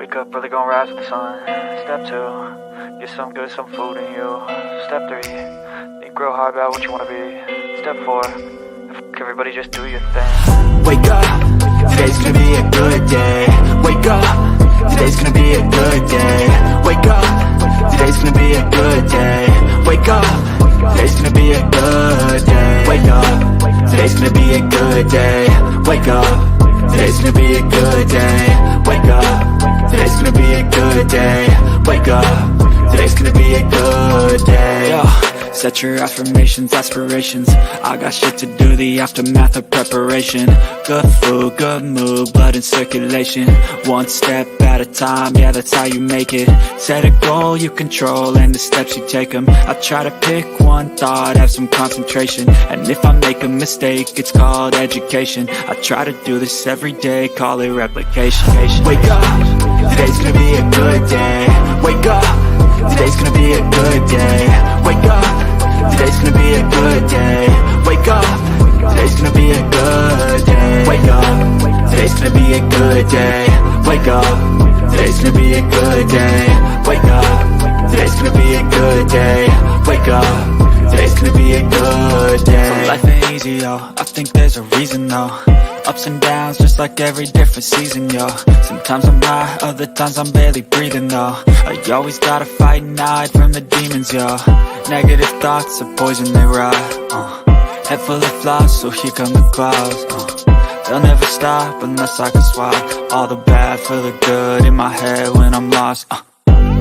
Wake up, really gonna rise with the sun. Step 2, get some good, some food in you. Step 3, think real hard about what you wanna be. Step 4, everybody just do your thing. Wake up, today's gonna be a good day. Wake up, today's gonna be a good day. Wake up, today's gonna be a good day. Wake up, today's gonna be a good day. Wake up, today's gonna be a good day. Wake up, today's gonna be a good day. Wake up, today's gonna be a good day. Wake up, today's gonna be a good day. Yo. Set your affirmations, aspirations. I got shit to do, the aftermath of preparation. Good food, good mood, blood in circulation. One step at a time, yeah, that's how you make it. Set a goal you control and the steps you take them. I try to pick one thought, have some concentration. And if I make a mistake, it's called education. I try to do this every day, call it replication. Wake up, today's gonna be a good day. Wake up, today's gonna be a good day. Wake up, today's gonna be a good day. Wake up, today's gonna be a good day. Wake up, today's gonna be a good day. Wake up, today's gonna be a good day. Wake up, today's gonna be a good day. Wake up, today's gonna be a good day. So life ain't easy, yo, I think there's a reason though. Ups and downs, just like every different season, yo. Sometimes I'm high, other times I'm barely breathing, though. I always gotta fight and hide from the demons, yo. Negative thoughts are poison, they rot. Head full of flaws, so here come the clouds. They'll never stop unless I can swap all the bad for the good in my head when I'm lost.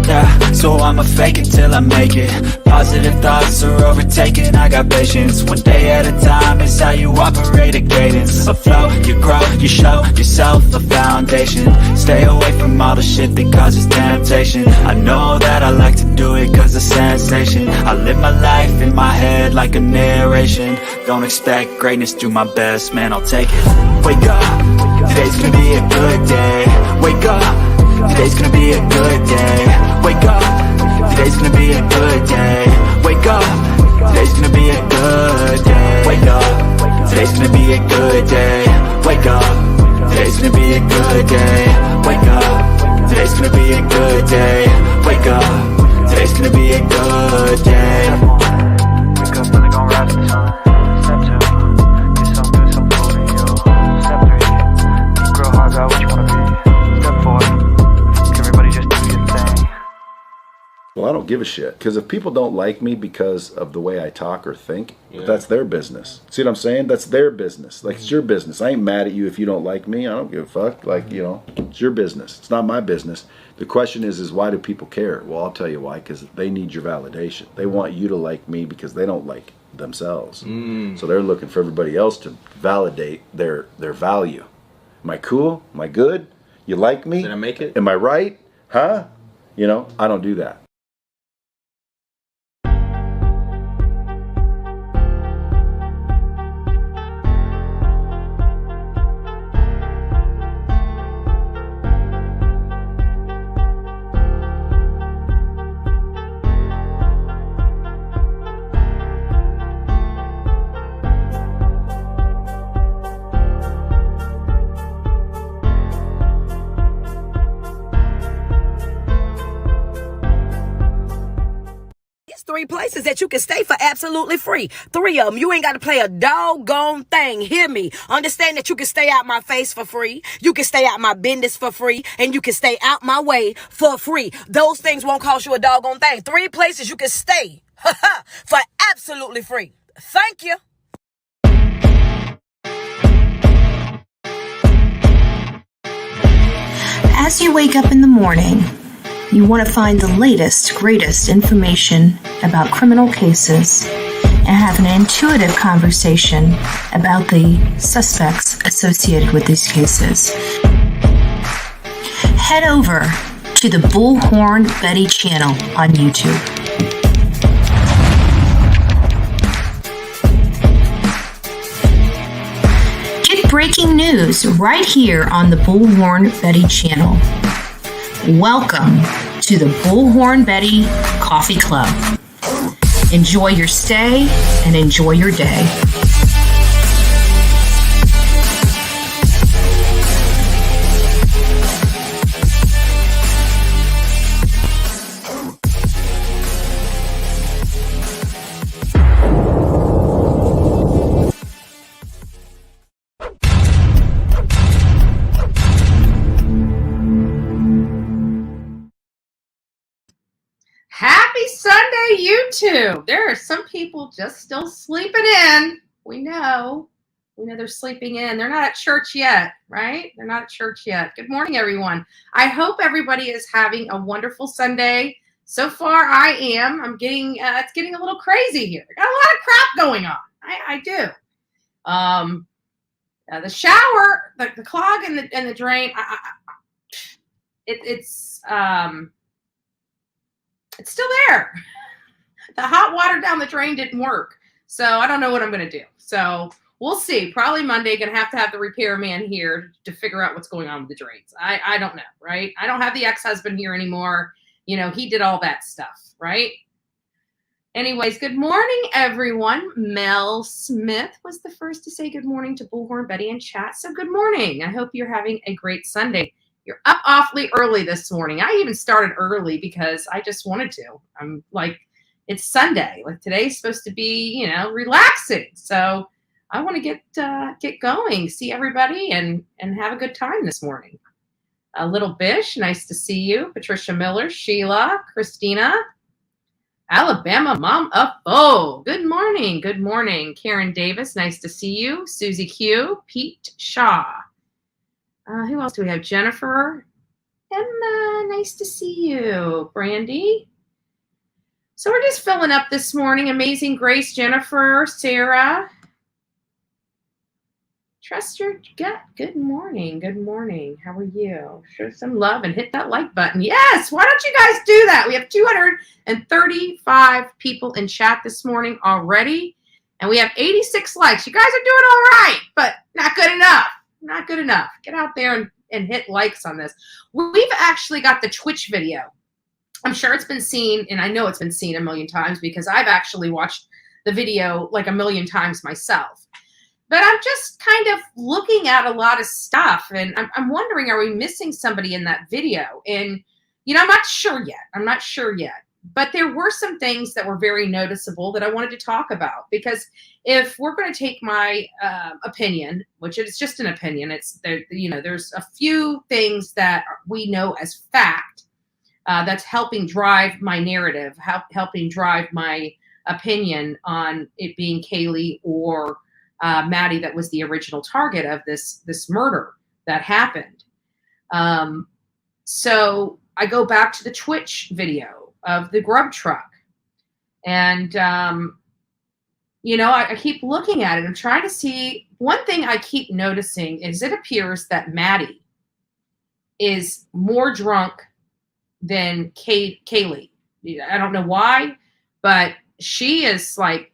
Yeah, so I'ma fake it till I make it. Positive thoughts are overtaken, I got patience. One day at a time is how you operate a cadence. A flow, you grow, you show yourself a foundation. Stay away from all the shit that causes temptation. I know that I like to do it cause it's sensation. I live my life in my head like a narration. Don't expect greatness, do my best, man, I'll take it. Wake up, today's gonna be a good day. Wake up, today's gonna be a good day. Wake up, today's gonna be a good day. Wake up, today's gonna be a good day. Wake up, today's gonna be a good day. Wake up, today's gonna be a good day. Wake up, today's gonna be a good day. Wake up, today's gonna be a good day. Wake up, really gonna rise with the sun. Step 2, get some good, some food in you. Step 3, think real hard about what you wanna be. Step 4, everybody just do your thing. Well, I don't give a shit. Because if people don't like me because of the way I talk or think, that's their business. See what I'm saying? That's their business. Like, it's your business. I ain't mad at you if you don't like me. I don't give a fuck. Like, you know, it's your business. It's not my business. The question is why do people care? Well, I'll tell you why. Because they need your validation. They want you to like me because they don't like themselves. So they're looking for everybody else to validate their value. Am I cool? Am I good? You like me? Did I make it? Am I right? Huh? You know, I don't do that. Three places that you can stay for absolutely free. 3 of them. You ain't got to play a doggone thing. Hear me. Understand that you can stay out my face for free. You can stay out my business for free. And you can stay out my way for free. Those things won't cost you a doggone thing. 3 places you can stay for absolutely free. Thank you. As you wake up in the morning, you want to find the latest, greatest information about criminal cases and have an intuitive conversation about the suspects associated with these cases. Head over to the Bullhorn Betty channel on YouTube. Get breaking news right here on the Bullhorn Betty channel. Welcome to the Bullhorn Betty Coffee Club. Enjoy your stay and enjoy your day. YouTube. There are some people just still sleeping in. We know they're sleeping in. They're not at church yet, right? They're not at church yet. Good morning, everyone. I hope everybody is having a wonderful Sunday. So far, I am. I'm getting, it's getting a little crazy here. I got a lot of crap going on. I do. The shower, the clog and the drain. It's still there. The hot water down the drain didn't work. So I don't know what I'm going to do. So we'll see. Probably Monday, going to have the repairman here to figure out what's going on with the drains. I don't know, right? I don't have the ex-husband here anymore. You know, he did all that stuff, right? Anyways, good morning, everyone. Mel Smith was the first to say good morning to Bullhorn, Betty, and chat. So good morning. I hope you're having a great Sunday. You're up awfully early this morning. I even started early because I just wanted to. I'm like, it's Sunday. Like today's supposed to be, you know, relaxing. So I want to get going, see everybody, and have a good time this morning. Little Bish, nice to see you. Patricia Miller, Sheila, Christina, Alabama Mom Up. Oh, good morning. Good morning. Karen Davis, nice to see you. Susie Q, Pete Shaw. Who else do we have? Jennifer, Emma, nice to see you. Brandy. So we're just filling up this morning. Amazing Grace, Jennifer, Sarah. Trust your gut. Good morning. Good morning. How are you? Show some love and hit that like button. Yes. Why don't you guys do that? We have 235 people in chat this morning already. And we have 86 likes. You guys are doing all right, but not good enough. Not good enough. Get out there and hit likes on this. We've actually got the Twitch video. I'm sure it's been seen, and I know it's been seen a million times because I've actually watched the video like a million times myself. But I'm just kind of looking at a lot of stuff, and I'm wondering, are we missing somebody in that video? And, you know, I'm not sure yet. But there were some things that were very noticeable that I wanted to talk about. Because if we're going to take my opinion, which is just an opinion, there's a few things that we know as fact that's helping drive my narrative, helping drive my opinion on it being Kaylee or Maddie that was the original target of this murder that happened. So I go back to the Twitch video of the Grub truck. And, I keep looking at it. I'm trying to see. One thing I keep noticing is it appears that Maddie is more drunk than Kaylee. I don't know why, but she is like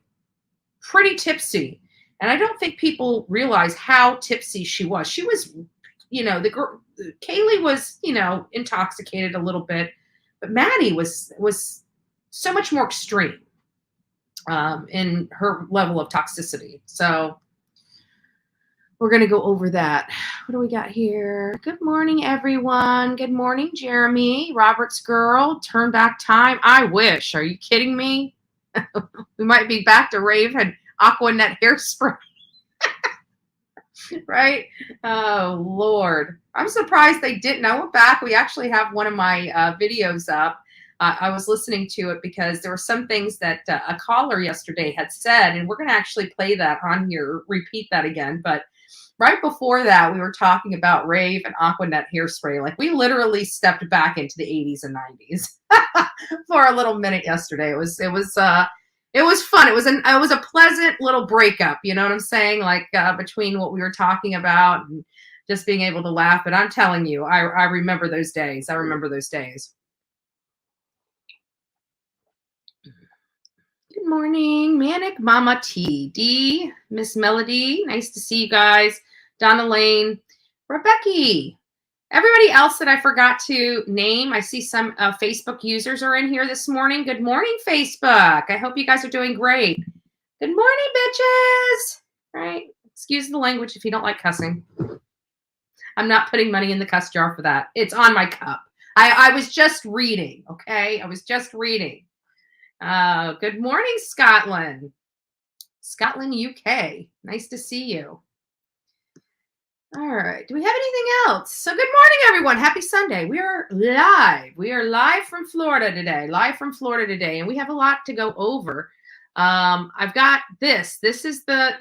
pretty tipsy. And I don't think people realize how tipsy she was. She was, Kaylee was, intoxicated a little bit, but Maddie was so much more extreme in her level of toxicity. So we're going to go over that. What do we got here? Good morning, everyone. Good morning, Jeremy. Robert's girl. Turn back time. I wish. Are you kidding me? We might be back to rave and Aqua Net hairspray. Right? Oh, Lord. I'm surprised they didn't. I went back. We actually have one of my videos up. I was listening to it because there were some things that a caller yesterday had said, and we're going to actually play that on here, repeat that again. But right before that, we were talking about rave and Aqua Net hairspray. Like, we literally stepped back into the 80s and 90s for a little minute yesterday. It was fun. It was a pleasant little breakup. You know what I'm saying? Like between what we were talking about and just being able to laugh. But I'm telling you, I remember those days. Good morning, Manic Mama TD, Miss Melody. Nice to see you guys. Donna Lane, Rebecca. Everybody else that I forgot to name, I see some Facebook users are in here this morning. Good morning, Facebook. I hope you guys are doing great. Good morning, bitches. All right. Excuse the language if you don't like cussing. I'm not putting money in the cuss jar for that. It's on my cup. I was just reading, okay? I was just reading. Good morning, Scotland. Scotland, UK. Nice to see you. All right. Do we have anything else? So good morning, everyone. Happy Sunday. We are live. We are live from Florida today. And we have a lot to go over. I've got this. This is the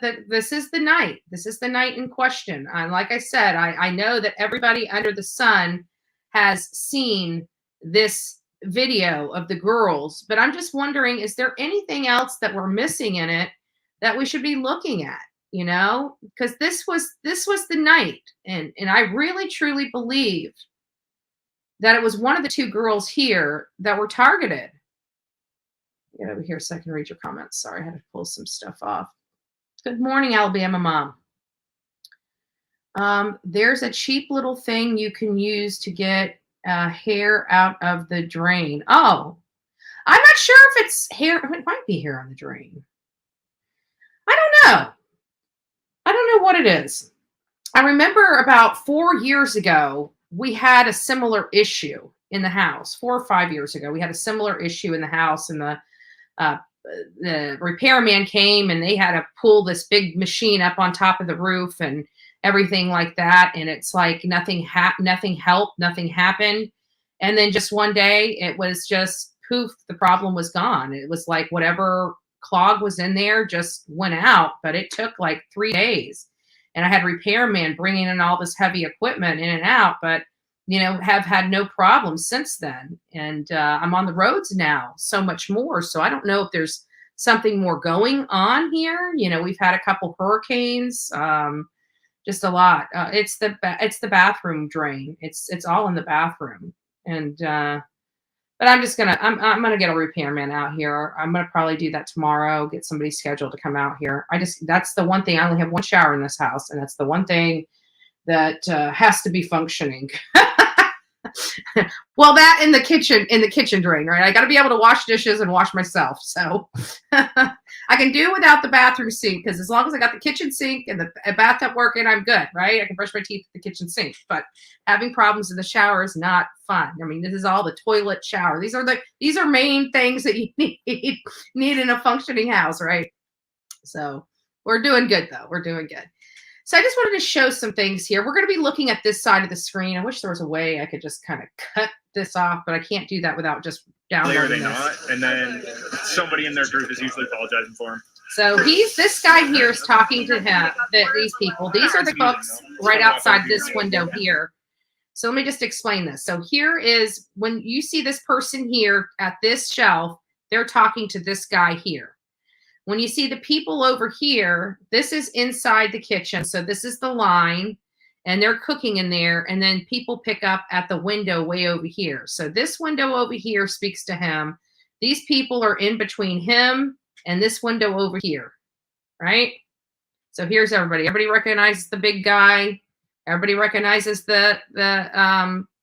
night. This is the night in question. Like I said, I know that everybody under the sun has seen this video of the girls, but I'm just wondering, is there anything else that we're missing in it that we should be looking at? You know, because this was the night, and I really truly believe that it was one of the two girls here that were targeted. Get over here so I can read your comments. Sorry, I had to pull some stuff off. Good morning, Alabama mom. There's a cheap little thing you can use to get hair out of the drain. Oh, I'm not sure if it's hair. It might be hair on the drain. I don't know. I don't know what it is. I remember about 4 years ago, we had a similar issue in the house. 4 or 5 years ago, we had a similar issue in the house, and the repairman came, and they had to pull this big machine up on top of the roof and everything like that. And it's like nothing helped, nothing happened. And then just one day, it was just poof, the problem was gone. It was like whatever clog was in there just went out, but it took like 3 days. And I had repairmen bringing in all this heavy equipment in and out, but have had no problems since then. And I'm on the roads now so much more. So I don't know if there's something more going on here. We've had a couple hurricanes, just a lot. It's the bathroom drain. It's all in the bathroom. And but I'm gonna get a repairman out here. I'm gonna probably do that tomorrow. Get somebody scheduled to come out here. That's the one thing. I only have one shower in this house, and that's the one thing that has to be functioning. Well, that in the kitchen drain, right? I got to be able to wash dishes and wash myself. So I can do without the bathroom sink, because as long as I got the kitchen sink and the bathtub working, I'm good, right? I can brush my teeth at the kitchen sink. But having problems in the shower is not fun. I mean, this is all the toilet shower. These are main things that you need in a functioning house, right? So we're doing good, though. We're doing good. So I just wanted to show some things here. We're going to be looking at this side of the screen. I wish there was a way I could just kind of cut this off, but I can't do that without just downloading this. And then somebody in their group is usually apologizing for him. So this guy here is talking to him, these people. These are the cooks right outside this window here. So let me just explain this. So here is, when you see this person here at this shelf, they're talking to this guy here. When you see the people over here, this is inside the kitchen. So this is the line, and they're cooking in there. And then people pick up at the window way over here. So this window over here speaks to him. These people are in between him and this window over here, right? So here's everybody. Everybody recognizes the big guy. Everybody recognizes the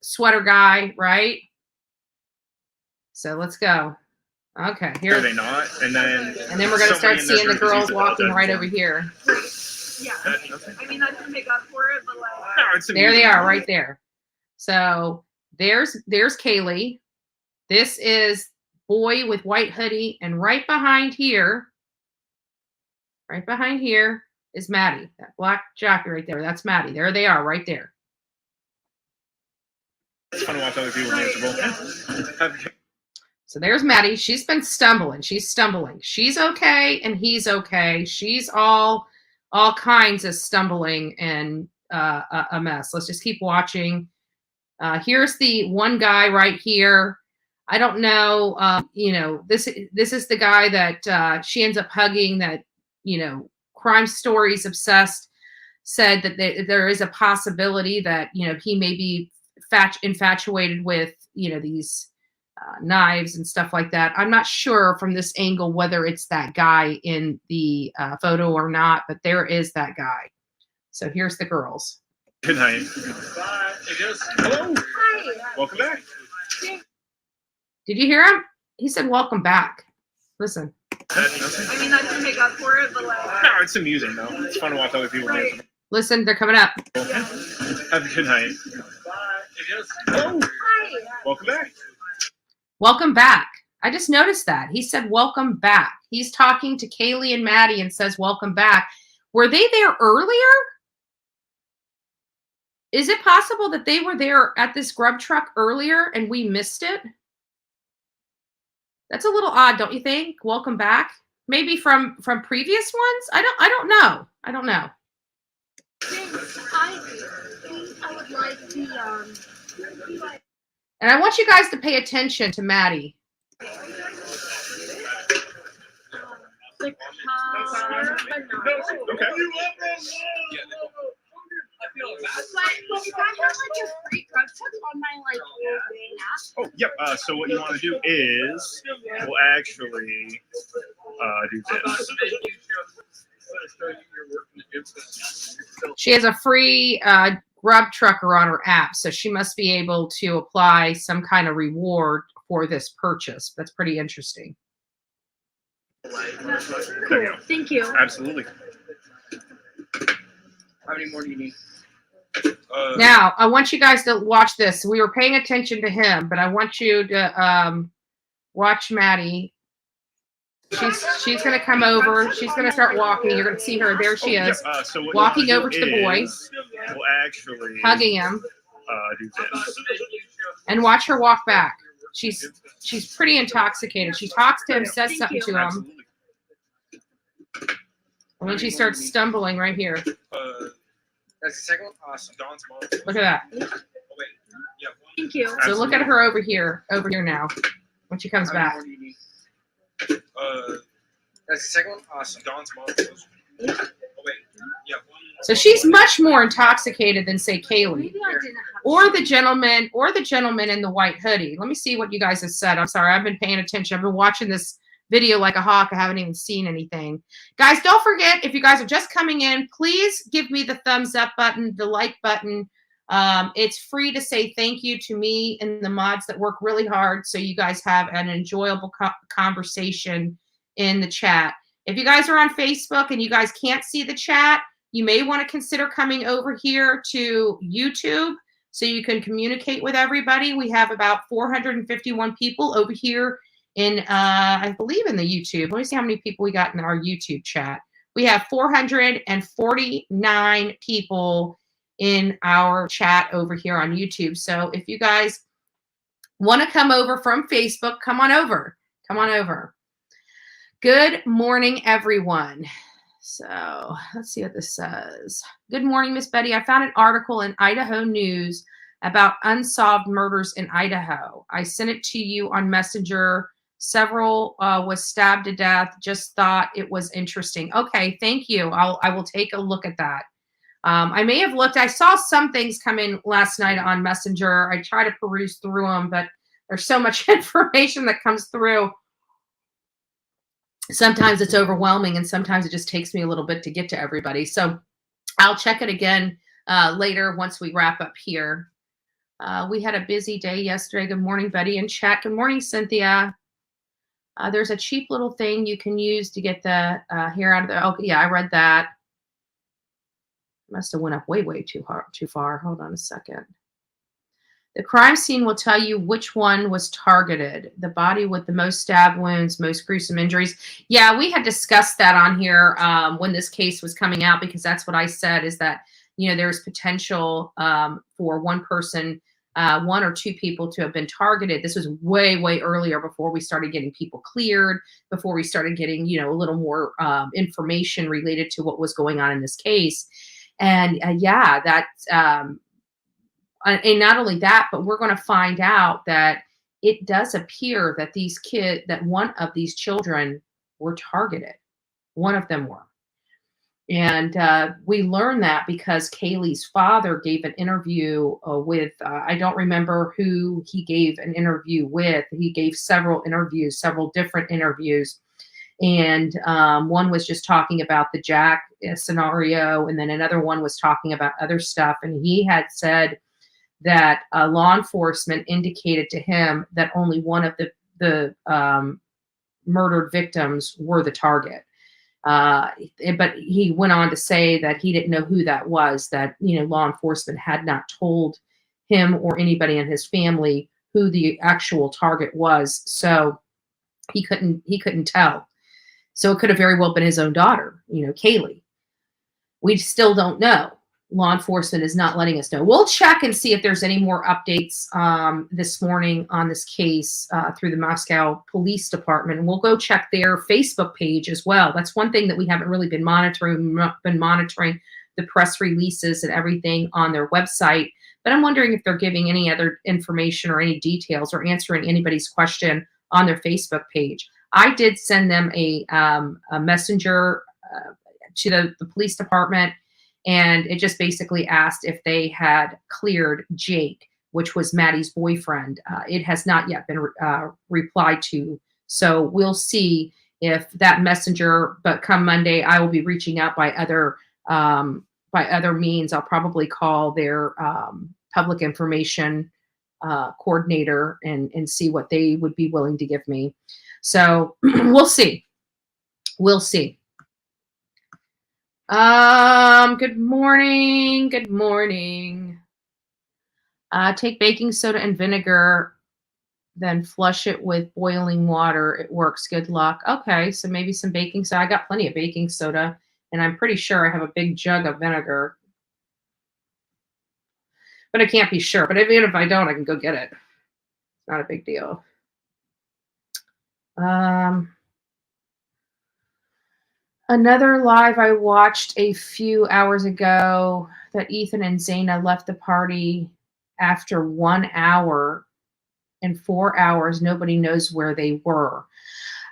sweater guy, right? So let's go. Okay, here. Are they not? And then we're going to start seeing the girls walking right over here. Yeah. I mean, that doesn't make up for it, but like. No, there they are, right there. So there's Kaylee. This is boy with white hoodie, and right behind here is Maddie. That black jacket right there. That's Maddie. There they are, right there. It's fun to watch other people miserable. So there's Maddie. She's been stumbling. She's stumbling. She's okay, and he's okay. She's all kinds of stumbling and a mess. Let's just keep watching. Here's the one guy right here. I don't know. This is the guy that she ends up hugging. That Crime Stories Obsessed said that there is a possibility that he may be infatuated with these knives and stuff like that. I'm not sure from this angle whether it's that guy in the photo or not, but there is that guy. So here's the girls. Good night. Bye. Hello. Hi. Welcome back. Did you hear him? He said, "Welcome back." Listen. I mean, that doesn't make up for it, but like. No, it's amusing though. It's fun to watch other people miserable. Listen, they're coming up. Yeah. Have a good night. Bye. Hello. Hi. Welcome back. Welcome back. I just noticed that. He said, "Welcome back." He's talking to Kaylee and Maddie and says, "Welcome back." Were they there earlier? Is it possible that they were there at this Grub truck earlier and we missed it? That's a little odd, don't you think? Welcome back. Maybe from previous ones? I don't know. I don't know. I would like the And I want you guys to pay attention to Maddie. car banana. Okay. But if I have like a free Grub truck on my like app. Oh, yep. So what you want to do is we'll actually do this. She has a free Grub trucker on her app, so she must be able to apply some kind of reward for this purchase. That's pretty interesting. There you go. Thank you. Absolutely. How many more do you need? Now, I want you guys to watch this. We were paying attention to him, but I want you to watch Maddie. She's going to come over. She's going to start walking. You're going to see her. There she is, So what walking you over wanna to do the boy, is we'll actually hugging him, do this. and watch her walk back. She's pretty intoxicated. She talks to him, says something to him, Absolutely. and then she starts stumbling right here. That's the second one? Awesome. Dawn's mom. Look at that. Thank you. So look at her over here now, when she comes How many back. more do you need? That's the second one? Awesome. Dawn's mom. So she's much more intoxicated than, say, Kaylee. Maybe I didn't have Or the gentleman in the white hoodie. Let me see what you guys have said. I'm sorry, I've been paying attention. I've been watching this video like a hawk. I haven't even seen anything. Guys, don't forget, if you guys are just coming in, please give me the thumbs up button, the like button. It's free to say thank you to me and the mods that work really hard so you guys have an enjoyable conversation in the chat. If you guys are on Facebook and you guys can't see the chat, you may want to consider coming over here to YouTube so you can communicate with everybody. We have about 451 people over here in, I believe, in the YouTube. Let me see how many people we got in our YouTube chat. We have 449 people in our chat over here on YouTube. So if you guys want to come over from Facebook, come on over. Come on over. Good morning, everyone. So let's see what this says. Good morning, Miss Betty. I found an article in Idaho News about unsolved murders in Idaho. I sent it to you on Messenger. Several was stabbed to death. Just thought it was interesting. Okay, thank you. I will take a look at that. I may have looked. I saw some things come in last night on Messenger. I try to peruse through them, but there's so much information that comes through. Sometimes it's overwhelming, and sometimes it just takes me a little bit to get to everybody. So I'll check it again later once we wrap up here. We had a busy day yesterday. Good morning, Betty in chat. Good morning, Cynthia. There's a cheap little thing you can use to get the hair out of there. Oh, yeah, I read that. Must have went up way too far. Hold on a second. The crime scene will tell you which one was targeted. The body with the most stab wounds, most gruesome injuries. Yeah, we had discussed that on here when this case was coming out, because that's what I said, is that, you know, there's potential for one person, one or two people to have been targeted. This was way earlier, before we started getting people cleared, before we started getting, you know, a little more information related to what was going on in this case. And yeah, that's, and not only that, but we're going to find out that it does appear that that one of these children were targeted. One of them were. And we learned that because Kaylee's father gave an interview with, I don't remember who he gave an interview with. He gave several interviews, several different interviews. And one was just talking about the Jack scenario, and then another one was talking about other stuff. And he had said that law enforcement indicated to him that only one of the murdered victims were the target. But he went on to say that he didn't know who that was, that, you know, law enforcement had not told him or anybody in his family who the actual target was. So he couldn't tell. So it could have very well been his own daughter, you know, Kaylee. We still don't know. law enforcement is not letting us know. We'll check and see if there's any more updates this morning on this case through the Mascow Police Department. And we'll go check their Facebook page as well. That's one thing that we haven't really been monitoring. We've been monitoring the press releases and everything on their website. But I'm wondering if they're giving any other information or any details or answering anybody's question on their Facebook page. I did send them a messenger to the police department, and it just basically asked if they had cleared Jake, which was Maddie's boyfriend. It has not yet been replied to. So we'll see if that messenger, but come Monday, I will be reaching out by other means. I'll probably call their public information coordinator and see what they would be willing to give me. So we'll see. We'll see. Good morning. Good morning. Take baking soda and vinegar, then flush it with boiling water. It works. Good luck. Okay, so maybe some baking soda. I got plenty of baking soda, and I'm pretty sure I have a big jug of vinegar. But I can't be sure. But even if I don't, I can go get it. It's not a big deal. Another live I watched a few hours ago that Ethan and Zaina left the party after 1 hour. In 4 hours, nobody knows where they were.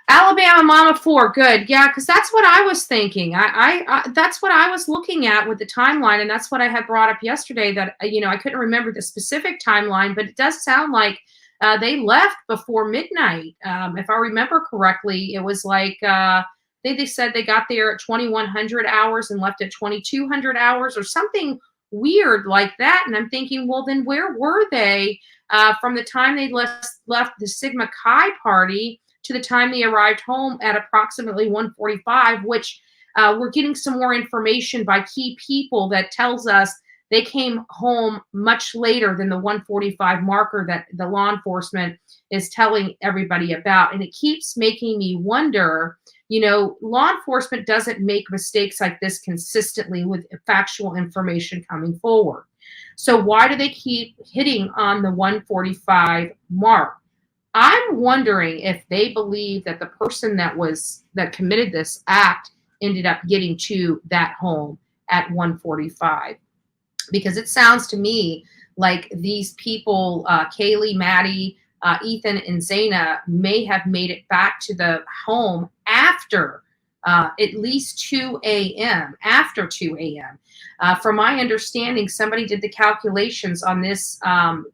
Alabama Mama 4, good. Yeah, because that's what I was thinking. I that's what I was looking at with the timeline, and that's what I had brought up yesterday, that, I couldn't remember the specific timeline, but it does sound like they left before midnight. If I remember correctly, it was like they said they got there at 2100 hours and left at 2200 hours or something weird like that. And I'm thinking, well, then where were they from the time they left the Sigma Chi party to the time they arrived home at approximately 1:45, which we're getting some more information by key people that tells us they came home much later than the 1:45 marker that the law enforcement is telling everybody about. And it keeps making me wonder, law enforcement doesn't make mistakes like this consistently with factual information coming forward. So why do they keep hitting on the 1:45 mark? I'm wondering if they believe that the person that committed this act ended up getting to that home at 1:45, because it sounds to me like these people, Kaylee, Maddie, Ethan, and Zaina, may have made it back to the home after at least 2 a.m. After 2 a.m. From my understanding, somebody did the calculations on this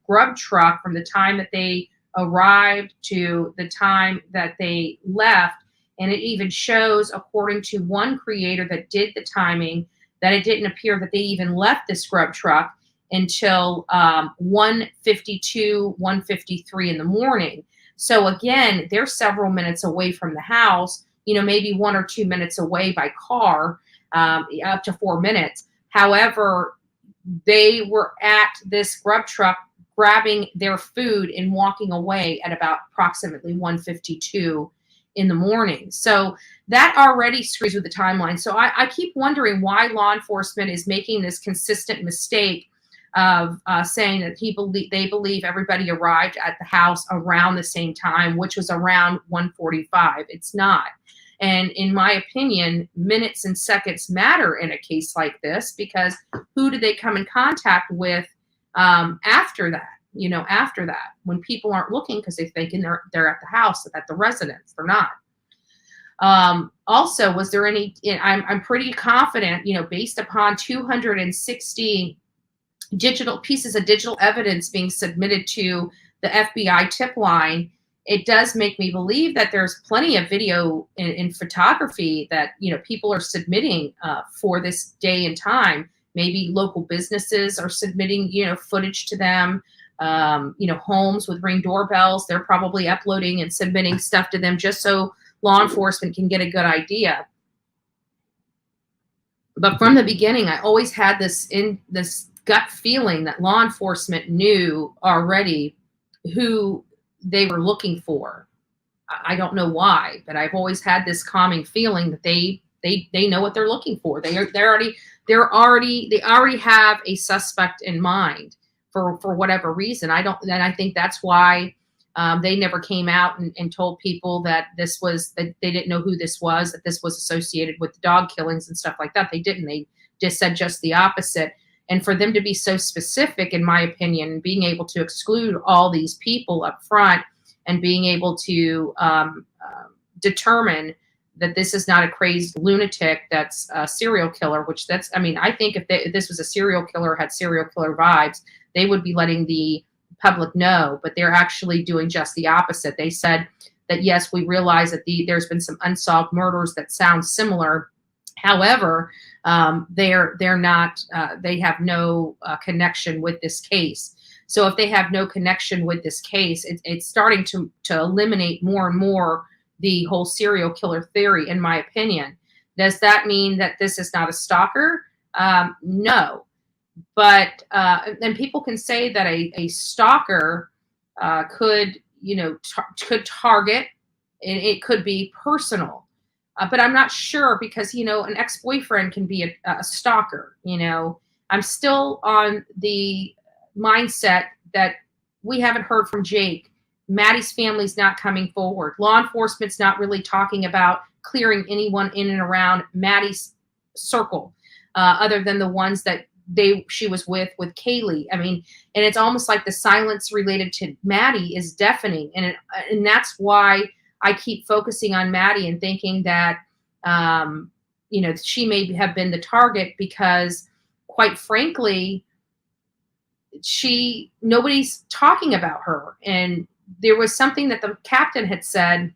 Grub truck from the time that they arrived to the time that they left, and it even shows, according to one creator that did the timing, that it didn't appear that they even left this Grub truck until 1:52, 1:53 in the morning. So again, they're several minutes away from the house, maybe 1 or 2 minutes away by car, up to 4 minutes. However, they were at this Grub truck grabbing their food and walking away at about approximately 1:52 in the morning. So that already screws with the timeline. So I keep wondering why law enforcement is making this consistent mistake of saying that they believe everybody arrived at the house around the same time, which was around 1:45. It's not. And in my opinion, minutes and seconds matter in a case like this, because who do they come in contact with after that? After that, when people aren't looking because they're thinking they're at the house, at the residence. They're not. Also, was there any? I'm pretty confident, based upon 260 pieces of digital evidence being submitted to the FBI tip line, it does make me believe that there's plenty of video and photography that people are submitting for this day and time. Maybe local businesses are submitting footage to them. Homes with Ring doorbells, they're probably uploading and submitting stuff to them just so law enforcement can get a good idea. But from the beginning, I always had this gut feeling that law enforcement knew already who they were looking for. I don't know why, but I've always had this calming feeling that they They know what they're looking for. They already have a suspect in mind for whatever reason. And I think that's why they never came out and told people that that they didn't know who this was, that this was associated with the dog killings and stuff like that. They didn't. They just said just the opposite. And for them to be so specific, in my opinion, being able to exclude all these people up front and being able to determine that this is not a crazed lunatic that's a serial killer, which I mean, I think if this was a serial killer, had serial killer vibes, they would be letting the public know, but they're actually doing just the opposite. They said that, yes, we realize that there's been some unsolved murders that sound similar. However, they're not, they have no connection with this case. So if they have no connection with this case, it's starting to eliminate more and more the whole serial killer theory, in my opinion. Does that mean that this is not a stalker? No. But and people can say that a stalker could, could target, and it could be personal. But I'm not sure, because, an ex-boyfriend can be a stalker. I'm still on the mindset that we haven't heard from Jake. Maddie's family's not coming forward. Law enforcement's not really talking about clearing anyone in and around Maddie's circle, other than the ones that she was with Kaylee. I mean, and it's almost like the silence related to Maddie is deafening. And that's why I keep focusing on Maddie and thinking that, she may have been the target, because quite frankly, nobody's talking about her. And there was something that the captain had said,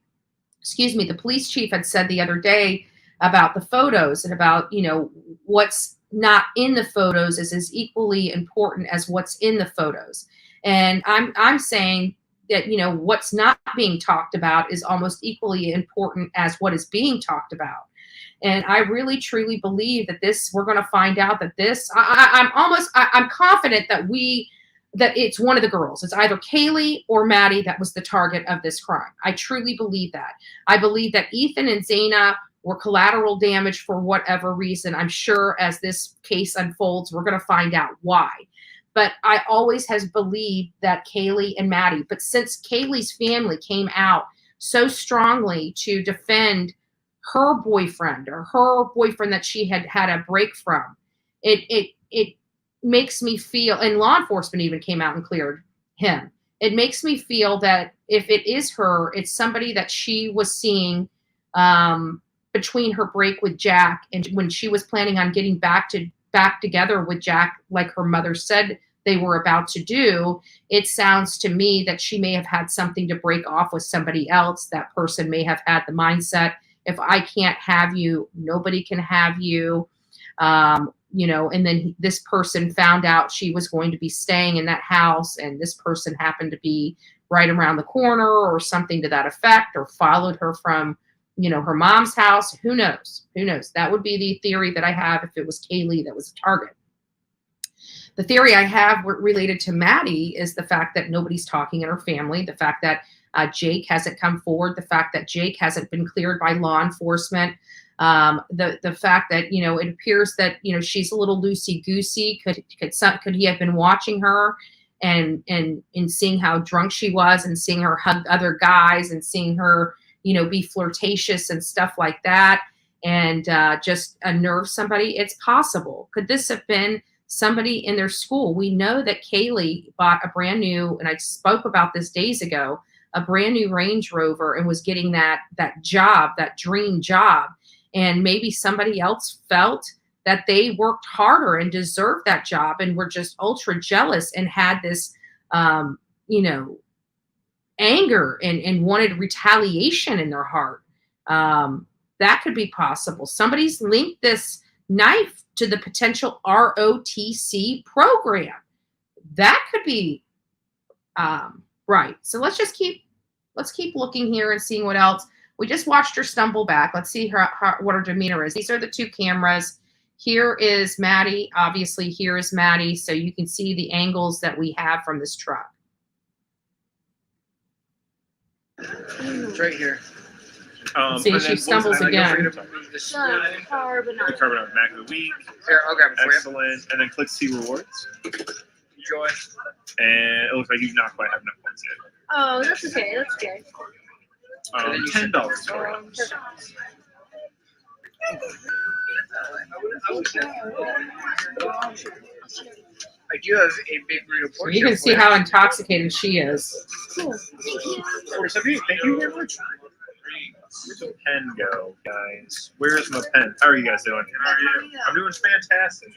the police chief had said the other day about the photos, and about, what's not in the photos is as equally important as what's in the photos. And I'm saying that, what's not being talked about is almost equally important as what is being talked about. And I really truly believe that we're going to find out that I'm confident that it's one of the girls. It's either Kaylee or Maddie that was the target of this crime. I truly believe that. I believe that Ethan and Zaina were collateral damage for whatever reason. I'm sure as this case unfolds, we're going to find out why. But I always has believed that Kaylee and Maddie, but since Kaylee's family came out so strongly to defend her boyfriend, or her boyfriend that she had had a break from, it makes me feel, and law enforcement even came out and cleared him. It makes me feel that if it is her, it's somebody that she was seeing between her break with Jack and when she was planning on getting back together with Jack, like her mother said they were about to do. It sounds to me that she may have had something to break off with somebody else. That person may have had the mindset, if I can't have you, nobody can have you. And then this person found out she was going to be staying in that house, and this person happened to be right around the corner or something to that effect, or followed her from, her mom's house. Who knows? That would be the theory that I have if it was Kaylee that was a target. The theory I have related to Maddie is the fact that nobody's talking in her family, the fact that Jake hasn't come forward, the fact that Jake hasn't been cleared by law enforcement, the fact that, it appears that, she's a little loosey-goosey. Could he have been watching her and seeing how drunk she was, and seeing her hug other guys, and seeing her, be flirtatious and stuff like that, and just unnerve somebody? It's possible. Could this have been somebody in their school? We know that Kaylee bought a brand new, and I spoke about this days ago, a brand new Range Rover, and was getting that job, that dream job. And maybe somebody else felt that they worked harder and deserved that job, and were just ultra jealous and had this, anger and wanted retaliation in their heart. That could be possible. Somebody's linked this knife to the potential ROTC program. That could be right. So let's keep looking here and seeing what else. We just watched her stumble back. Let's see what her demeanor is. These are the two cameras. Here is Maddie. Obviously, here is Maddie. So you can see the angles that we have from this truck. It's right here. See, and she then stumbles what was it? again. The carbonara Mac of the week. Here, I'll grab it for you. Excellent. And then click see rewards. Enjoy. And it looks like you've not quite have enough points yet. Oh, that's okay. That's okay. $10 for it. I do have a big burrito So portion. you can see how intoxicated she is. Cool. Thank you. Thank you very much. Where's the pen go, guys? Where's my pen? How are you guys doing? How are you? I'm doing fantastic.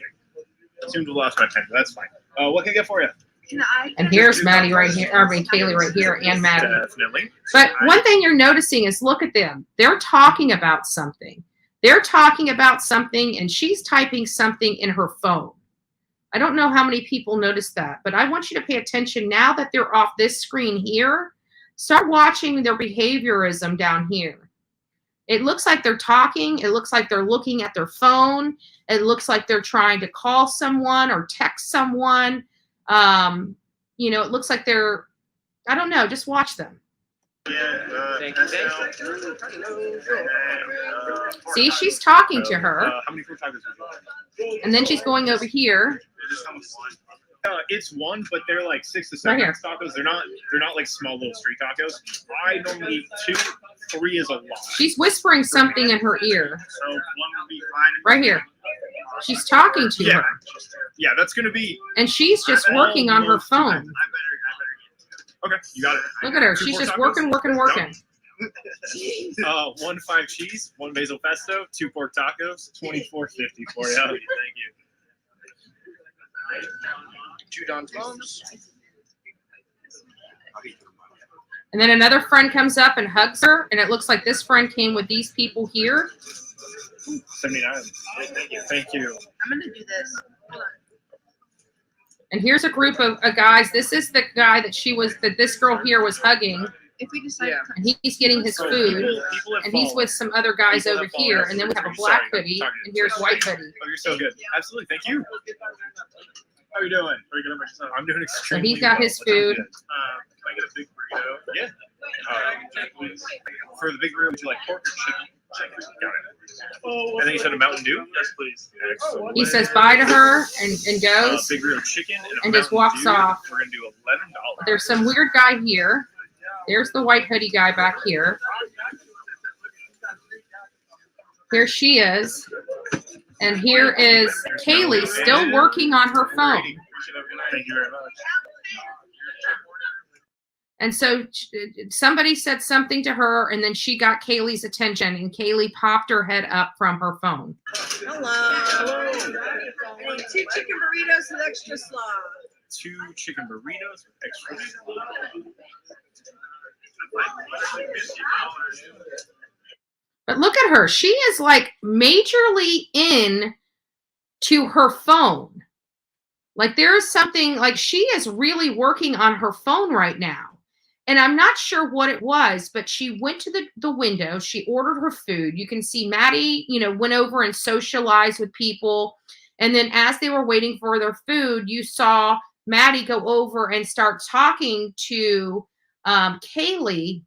Seem to have lost my pen, but that's fine. What can I get for you? And here's Maddie right here, I mean Kaylee right here, and Maddie. Definitely. But one thing you're noticing is look at them. They're talking about something. They're talking about something, and she's typing something in her phone. I don't know how many people noticed that, but I want you to pay attention now that they're off this screen here. Start watching their behaviorism down here. It looks like they're talking. It looks like they're looking at their phone. It looks like they're trying to call someone or text someone. You know, it looks like they're, I don't know, just watch them. See, she's talking to her. How many tacos would you like? And then she's going over here. It's one, but they're like 6 to 7 Right here. tacos. They're not like small little street tacos. I normally eat 2, 3 is a lot. She's whispering something in her ear. So one would be fine. Right here. She's talking to her. Yeah, that's gonna be. And she's just working on her phone. Okay, you got it. Look at her. She's just working. 1 5 cheese, 1 basil pesto, 2 pork tacos, $24.50 for you. Thank you. 2 Don Toms. And then another friend comes up and hugs her. And it looks like this friend came with these people here. 79. Thank you. Thank you. I'm gonna do this. Hold on. And here's a group of guys. This is the guy that this girl here was hugging. If we decide, And he's getting his food. And he's with some other guys over here. And then we have a black hoodie. And here's white hoodie. Oh, you're so good. Absolutely. Thank you. How are you doing? I'm doing So extremely he's got well. his food. Can I get a big burrito? Yeah. For the big burrito, would you like pork or chicken? Chicken. Got it. And then you said a Mountain Dew? Yes, please. Excellent. He says bye to her and goes. Big burrito chicken And just walks off. We're going to do $11. There's some weird guy here. There's the white hoodie guy back here. Here she is. And here is Kaylee still working on her phone. Thank you very much. And so somebody said something to her, and then she got Kaylee's attention, and Kaylee popped her head up from her phone. hello. I need 2 chicken burritos with extra slaw. 2 chicken burritos with extra slaw. But look at her. She is like majorly in to her phone. Like there is something, like she is really working on her phone right now. And I'm not sure what it was, but she went to the window. She ordered her food. You can see Maddie, went over and socialized with people. And then as they were waiting for their food, you saw Maddie go over and start talking to Kaylee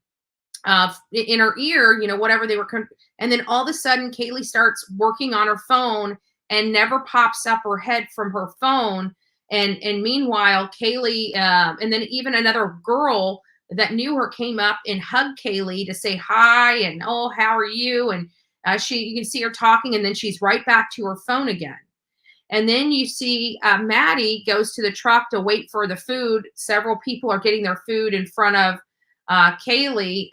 in her ear, whatever they were. And then all of a sudden, Kaylee starts working on her phone and never pops up her head from her phone. And meanwhile, Kaylee, and then even another girl that knew her came up and hugged Kaylee to say hi and, oh, how are you? And you can see her talking, and then she's right back to her phone again. And then you see Maddie goes to the truck to wait for the food. Several people are getting their food in front of Maddie,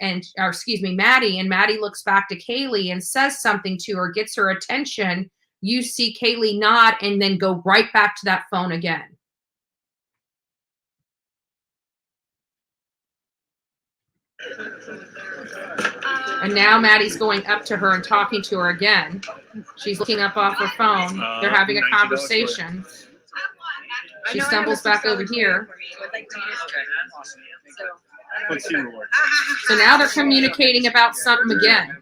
and Maddie looks back to Kaylee and says something to her, gets her attention. You see Kaylee nod and then go right back to that phone again. And now Maddie's going up to her and talking to her again. She's looking up off her phone. They're having a conversation. She stumbles back over here. Let's see rewards. So now they're communicating about something again.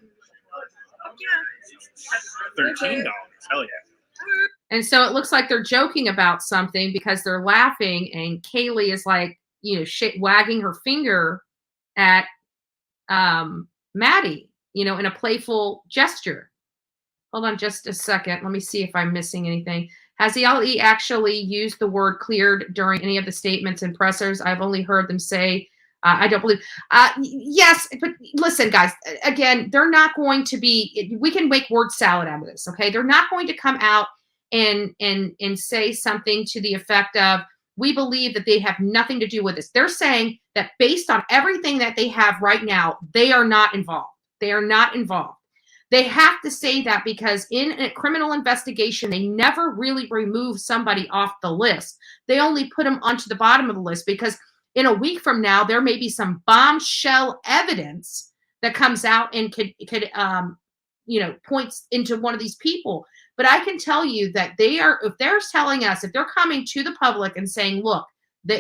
$13. Hell yeah. And so it looks like they're joking about something because they're laughing, and Kaylee is like, wagging her finger at Maddie, in a playful gesture. Hold on just a second. Let me see if I'm missing anything. Has the LE actually used the word cleared during any of the statements and pressers? I've only heard them say, I don't believe. Yes, but listen, guys, again, they're not going to be, we can make word salad out of this, okay? They're not going to come out and say something to the effect of, we believe that they have nothing to do with this. They're saying that based on everything that they have right now, they are not involved. They are not involved. They have to say that because in a criminal investigation, they never really remove somebody off the list. They only put them onto the bottom of the list because in a week from now, there may be some bombshell evidence that comes out and could points into one of these people. But I can tell you that if they're telling us, if they're coming to the public and saying, look,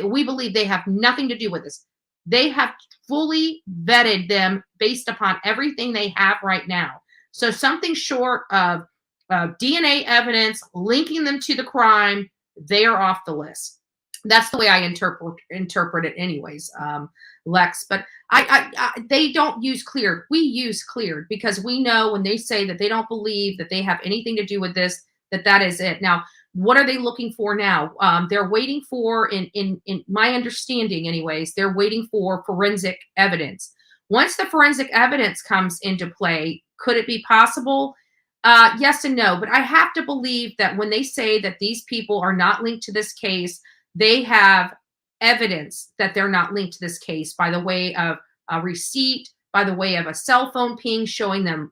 we believe they have nothing to do with this, they have fully vetted them based upon everything they have right now. So something short of DNA evidence linking them to the crime, they are off the list. That's the way I interpret it anyways, Lex. But they don't use cleared. We use cleared because we know when they say that they don't believe that they have anything to do with this, that is it. Now, what are they looking for now? They're waiting for, in my understanding anyways, they're waiting for forensic evidence. Once the forensic evidence comes into play, could it be possible? Yes and no. But I have to believe that when they say that these people are not linked to this case, they have evidence that they're not linked to this case by the way of a receipt, by the way of a cell phone ping showing them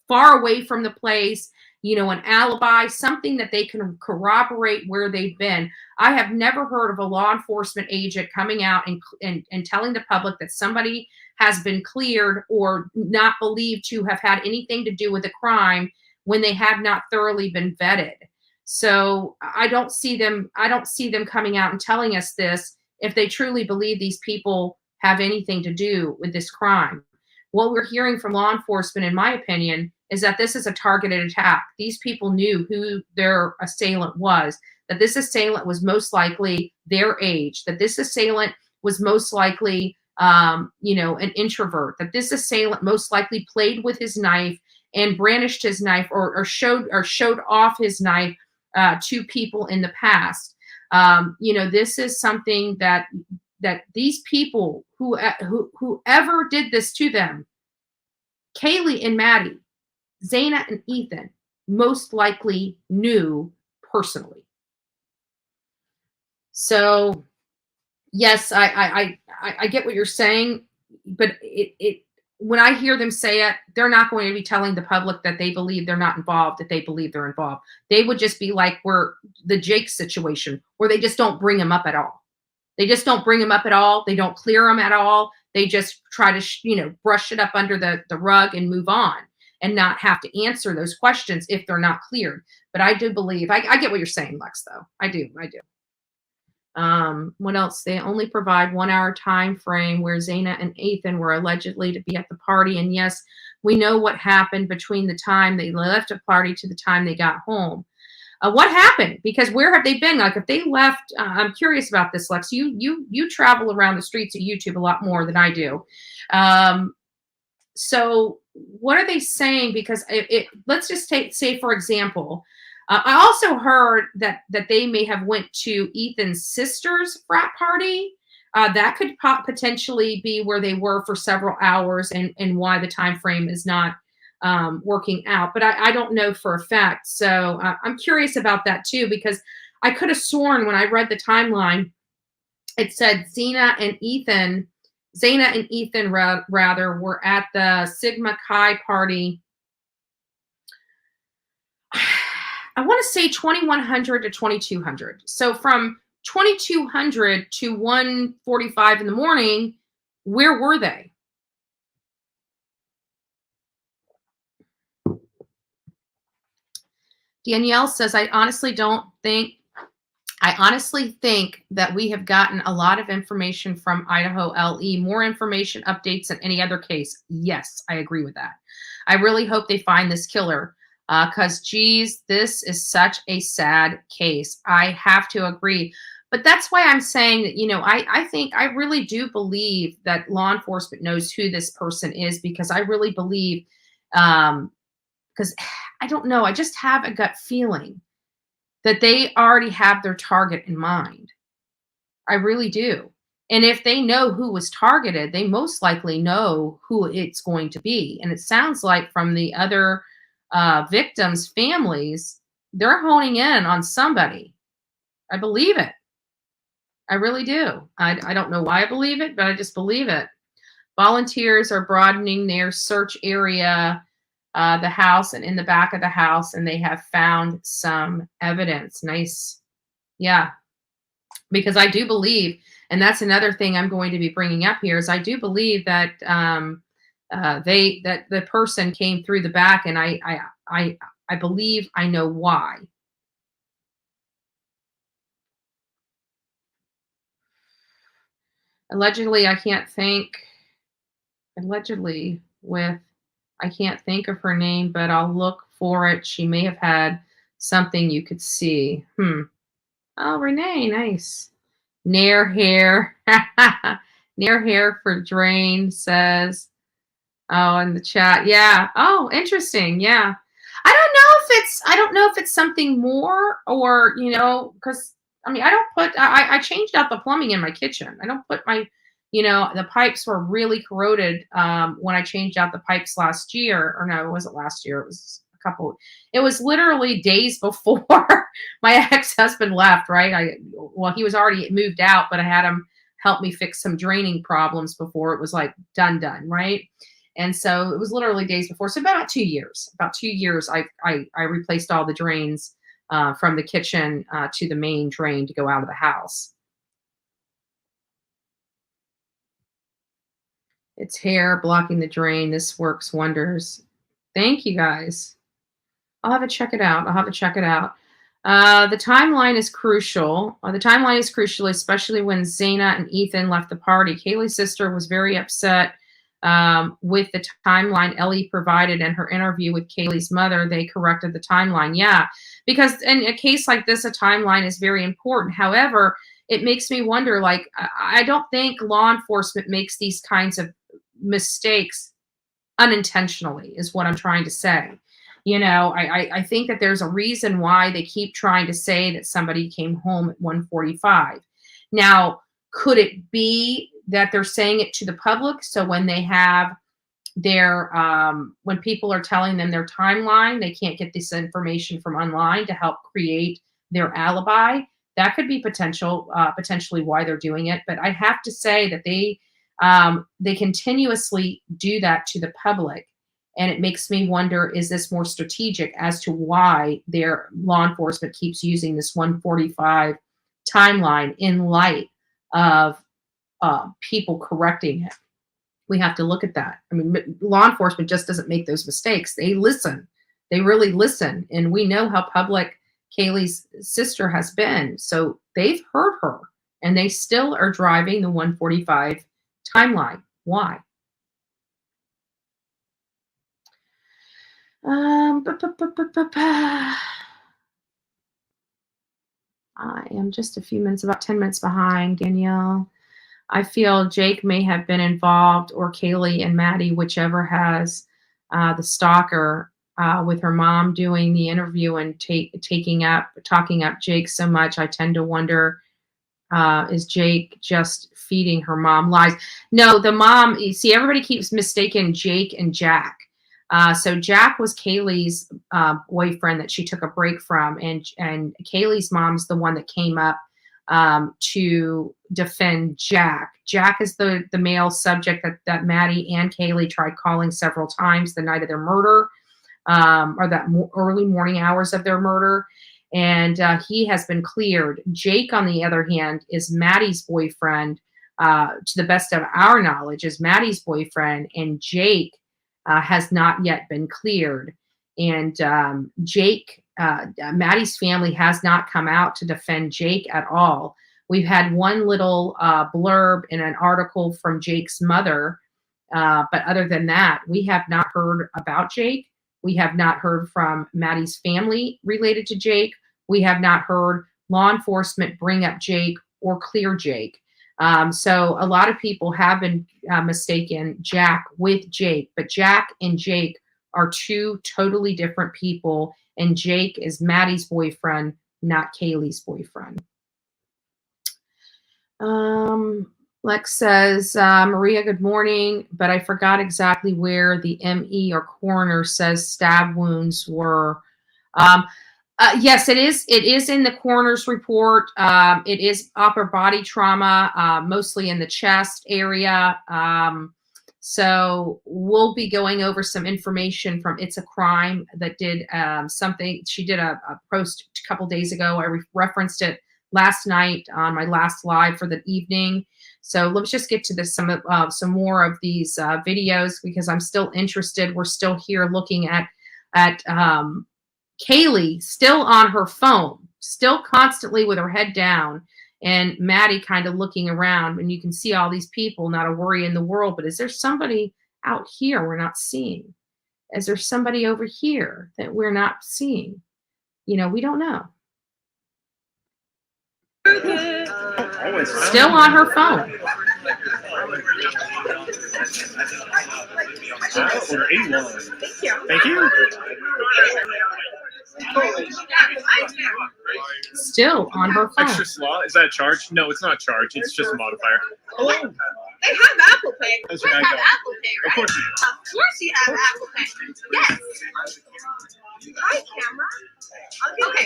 far away from the place, an alibi, something that they can corroborate where they've been. I have never heard of a law enforcement agent coming out and telling the public that somebody has been cleared or not believed to have had anything to do with a crime when they have not thoroughly been vetted. So I don't see them coming out and telling us this if they truly believe these people have anything to do with this crime. What we're hearing from law enforcement, in my opinion, is that this is a targeted attack. These people knew who their assailant was, that this assailant was most likely their age, that this assailant was most likely, an introvert, that this assailant most likely played with his knife and brandished his knife or showed off his knife to people in the past. This is something that these people whoever did this to them, Kaylee and Maddie, Zaina and Ethan, most likely knew personally. So, yes, I get what you're saying, but when I hear them say it, they're not going to be telling the public that they believe they're not involved, that they believe they're involved. They would just be like the Jake situation, where they just don't bring them up at all. They just don't bring them up at all. They don't clear them at all. They just try to, brush it up under the rug and move on and not have to answer those questions if they're not cleared. But I do believe, I get what you're saying, Lex, though. I do. What else? They only provide 1 hour time frame where Zaina and Ethan were allegedly to be at the party. And yes, we know what happened between the time they left a party to the time they got home. What happened? Because where have they been? Like if they left, I'm curious about this, Lex. You travel around the streets of YouTube a lot more than I do. So what are they saying? Because let's just say, for example, I also heard that they may have went to Ethan's sister's frat party. That could potentially be where they were for several hours and why the time frame is not working out. But I don't know for a fact. So I'm curious about that too, because I could have sworn when I read the timeline, it said Zaina and Ethan rather were at the Sigma Chi party. I want to say 2100 to 2200. So from 2200 to 1:45 in the morning, where were they? Danielle says, I honestly think that we have gotten a lot of information from Idaho LE, more information, updates than any other case. Yes, I agree with that. I really hope they find this killer because, geez, this is such a sad case. I have to agree. But that's why I'm saying that, I really do believe that law enforcement knows who this person is, because I really believe Because I don't know, I just have a gut feeling that they already have their target in mind. I really do. And if they know who was targeted, they most likely know who it's going to be. And it sounds like from the other victims' families, they're honing in on somebody. I believe it. I really do. I don't know why I believe it, but I just believe it. Volunteers are broadening their search area, the house and in the back of the house, and they have found some evidence. Nice. Yeah. Because I do believe, and that's another thing I'm going to be bringing up here, is I do believe that that the person came through the back, and I believe I know why. Allegedly, I can't think of her name, but I'll look for it. She may have had something you could see. Oh, Renee, nice. Nair hair. Nair hair for drain says. Oh, in the chat. Yeah. Oh, interesting. Yeah. I don't know if it's something more, or, because I mean, I changed out the plumbing in my kitchen. I don't put my, the pipes were really corroded when I changed out the pipes last year. Or no, it wasn't last year. It was literally days before my ex-husband left, right? He was already moved out, but I had him help me fix some draining problems before it was like done, right? And so it was literally days before. So about 2 years, I replaced all the drains from the kitchen to the main drain to go out of the house. It's hair blocking the drain. This works wonders. Thank you, guys. I'll have to check it out. The timeline is crucial. Especially when Zaina and Ethan left the party. Kaylee's sister was very upset with the timeline Ellie provided in her interview with Kaylee's mother. They corrected the timeline. Yeah, because in a case like this, a timeline is very important. However, it makes me wonder, like, I don't think law enforcement makes these kinds of mistakes unintentionally, is what I'm trying to say. I think that there's a reason why they keep trying to say that somebody came home at 1:45. Now, could it be that they're saying it to the public, so when they have their when people are telling them their timeline, they can't get this information from online to help create their alibi? That could be potentially why they're doing it. But I have to say that they continuously do that to the public. And it makes me wonder, is this more strategic as to why their law enforcement keeps using this 1:45 timeline in light of people correcting it? We have to look at that. I mean, law enforcement just doesn't make those mistakes. They listen. They really listen. And we know how public Kaylee's sister has been. So they've heard her, and they still are driving the 1:45 timeline. Why? I am just a few minutes, about 10 minutes behind, Danielle. I feel Jake may have been involved, or Kaylee and Maddie, whichever has the stalker, with her mom doing the interview and talking up Jake so much. I tend to wonder, is Jake just feeding her mom lies? No, the mom, you see, everybody keeps mistaking Jake and Jack. So Jack was Kaylee's boyfriend that she took a break from, and Kaylee's mom's the one that came up to defend Jack. Jack is the male subject that Maddie and Kaylee tried calling several times the night of their murder, or that early morning hours of their murder, and he has been cleared. Jake, on the other hand, is Maddie's boyfriend. To the best of our knowledge, is Maddie's boyfriend, and Jake has not yet been cleared. And Jake, Maddie's family has not come out to defend Jake at all. We've had one little blurb in an article from Jake's mother, but other than that, we have not heard about Jake. We have not heard from Maddie's family related to Jake. We have not heard law enforcement bring up Jake or clear Jake. So a lot of people have been mistaken Jack with Jake, but Jack and Jake are two totally different people, and Jake is Maddie's boyfriend, not Kaylee's boyfriend. Lex says, Maria, good morning, but I forgot exactly where the ME or coroner says stab wounds were. Yes, it is. It is in the coroner's report. It is upper body trauma, mostly in the chest area. So we'll be going over some information from It's a Crime that did something. She did a post a couple days ago. I referenced it last night on my last live for the evening. So let's just get to this, some more of these videos, because I'm still interested. We're still here looking at Kaylee still on her phone, still constantly with her head down, and Maddie kind of looking around, and you can see all these people, not a worry in the world. But is there somebody out here we're not seeing? Is there somebody over here that we're not seeing? You know, we don't know. Still on her phone. Order 81. Thank you. Thank you. Still on her phone. Extra slot? Is that a charge? No, it's not a charge. It's just a modifier. Hello. They have Apple Pay. That's We right, have I know. Apple Pay, right? Of course you do. Of course you have Apple Pay. Yes. Hi, camera. Okay.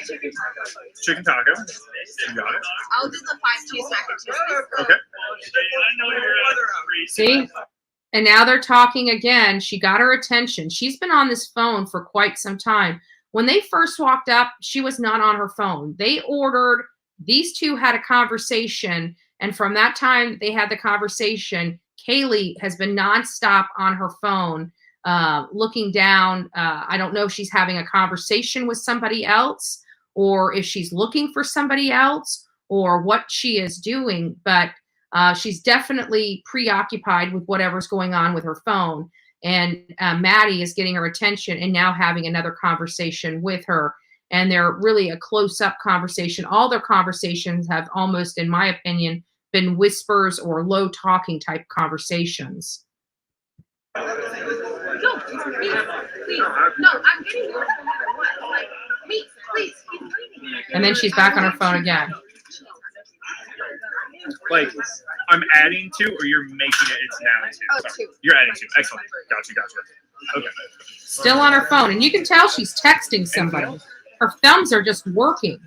Chicken taco. You got it. I'll do the 5 cheese mac and cheese. Okay. See? And now they're talking again. She got her attention. She's been on this phone for quite some time. When they first walked up, she was not on her phone. They ordered, these two had a conversation, and from that time they had the conversation, Kaylee has been nonstop on her phone, looking down. I don't know if she's having a conversation with somebody else, or if she's looking for somebody else, or what she is doing, but she's definitely preoccupied with whatever's going on with her phone. And Maddie is getting her attention and now having another conversation with her. And they're really a close-up conversation. All their conversations have almost, in my opinion, been whispers or low talking type conversations. No, please. No, I'm getting one no matter what. Like, please. Keep reading. And then she's back on her phone again. Like, I'm adding 2, or you're making it, it's now 2. Oh, Sorry. 2. You're adding 2. Excellent. Gotcha. Okay. Still on her phone. And you can tell she's texting somebody. Her thumbs are just working.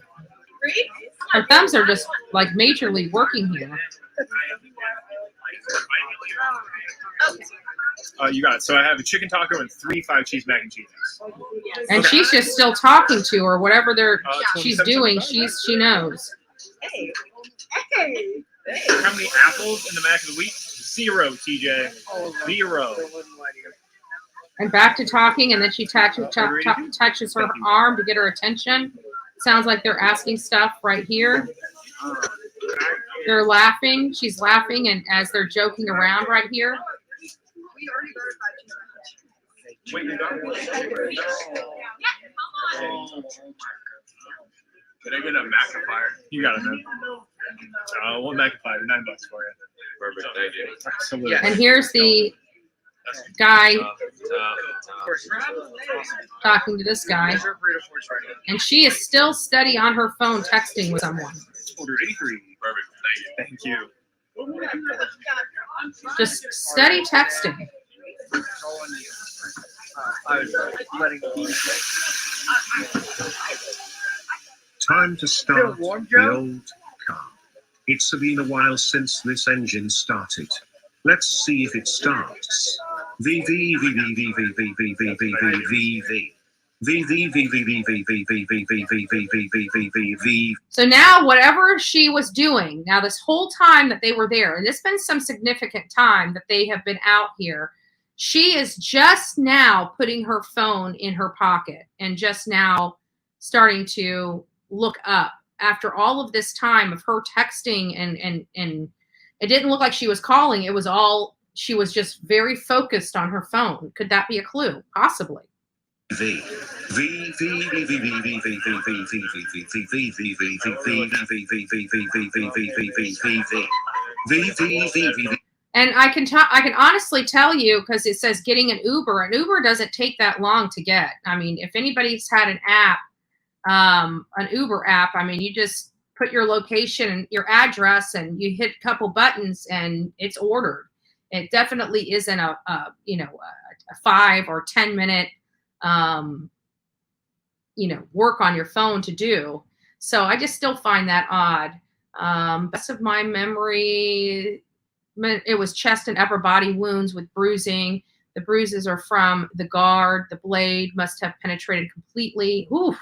Read? Her thumbs are just like majorly working here. Okay. You got it. So I have a chicken taco and 3 5 cheese mac and cheeses. And she's just still talking to her. Whatever she's 27 doing, cents. she knows. Hey. How many apples in the Mac of the week? 0, TJ. 0. And back to talking, and then she touches her arm to get her attention. Sounds like they're asking stuff right here. They're laughing. She's laughing, and as they're joking around right here. Wait, you got it? Can I get a magnifier? You got it, man. One magnifier, $9 for you. Perfect, thank you. Absolutely. And here's the guy talking to this guy. And she is still steady on her phone texting with someone. Order 83. Perfect, thank you. Just steady texting. Time to start the old car. It's been a while since this engine started. Let's see if it starts. So now whatever she was doing, now this whole time that they were there, and it's been some significant time that they have been out here, she is just now putting her phone in her pocket and just now starting to look up after all of this time of her texting, and it didn't look like she was calling. It was all, she was just very focused on her phone. Could that be a clue? Possibly. And I can honestly tell you, because it says getting an Uber doesn't take that long to get. I mean, if anybody's had an app, an Uber app, I mean, you just put your location and your address and you hit a couple buttons and it's ordered. It definitely isn't a 5 or 10 minute, work on your phone to do. So I just still find that odd. Best of my memory, it was chest and upper body wounds with bruising. The bruises are from the guard. The blade must have penetrated completely. Oof.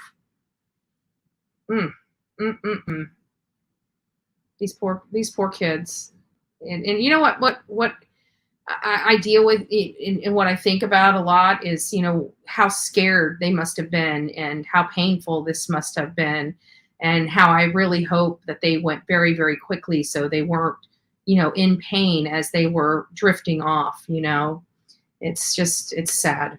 These poor kids. And you know what I deal with and what I think about a lot is, how scared they must have been and how painful this must have been, and how I really hope that they went very, very quickly so they weren't, in pain as they were drifting off. It's sad.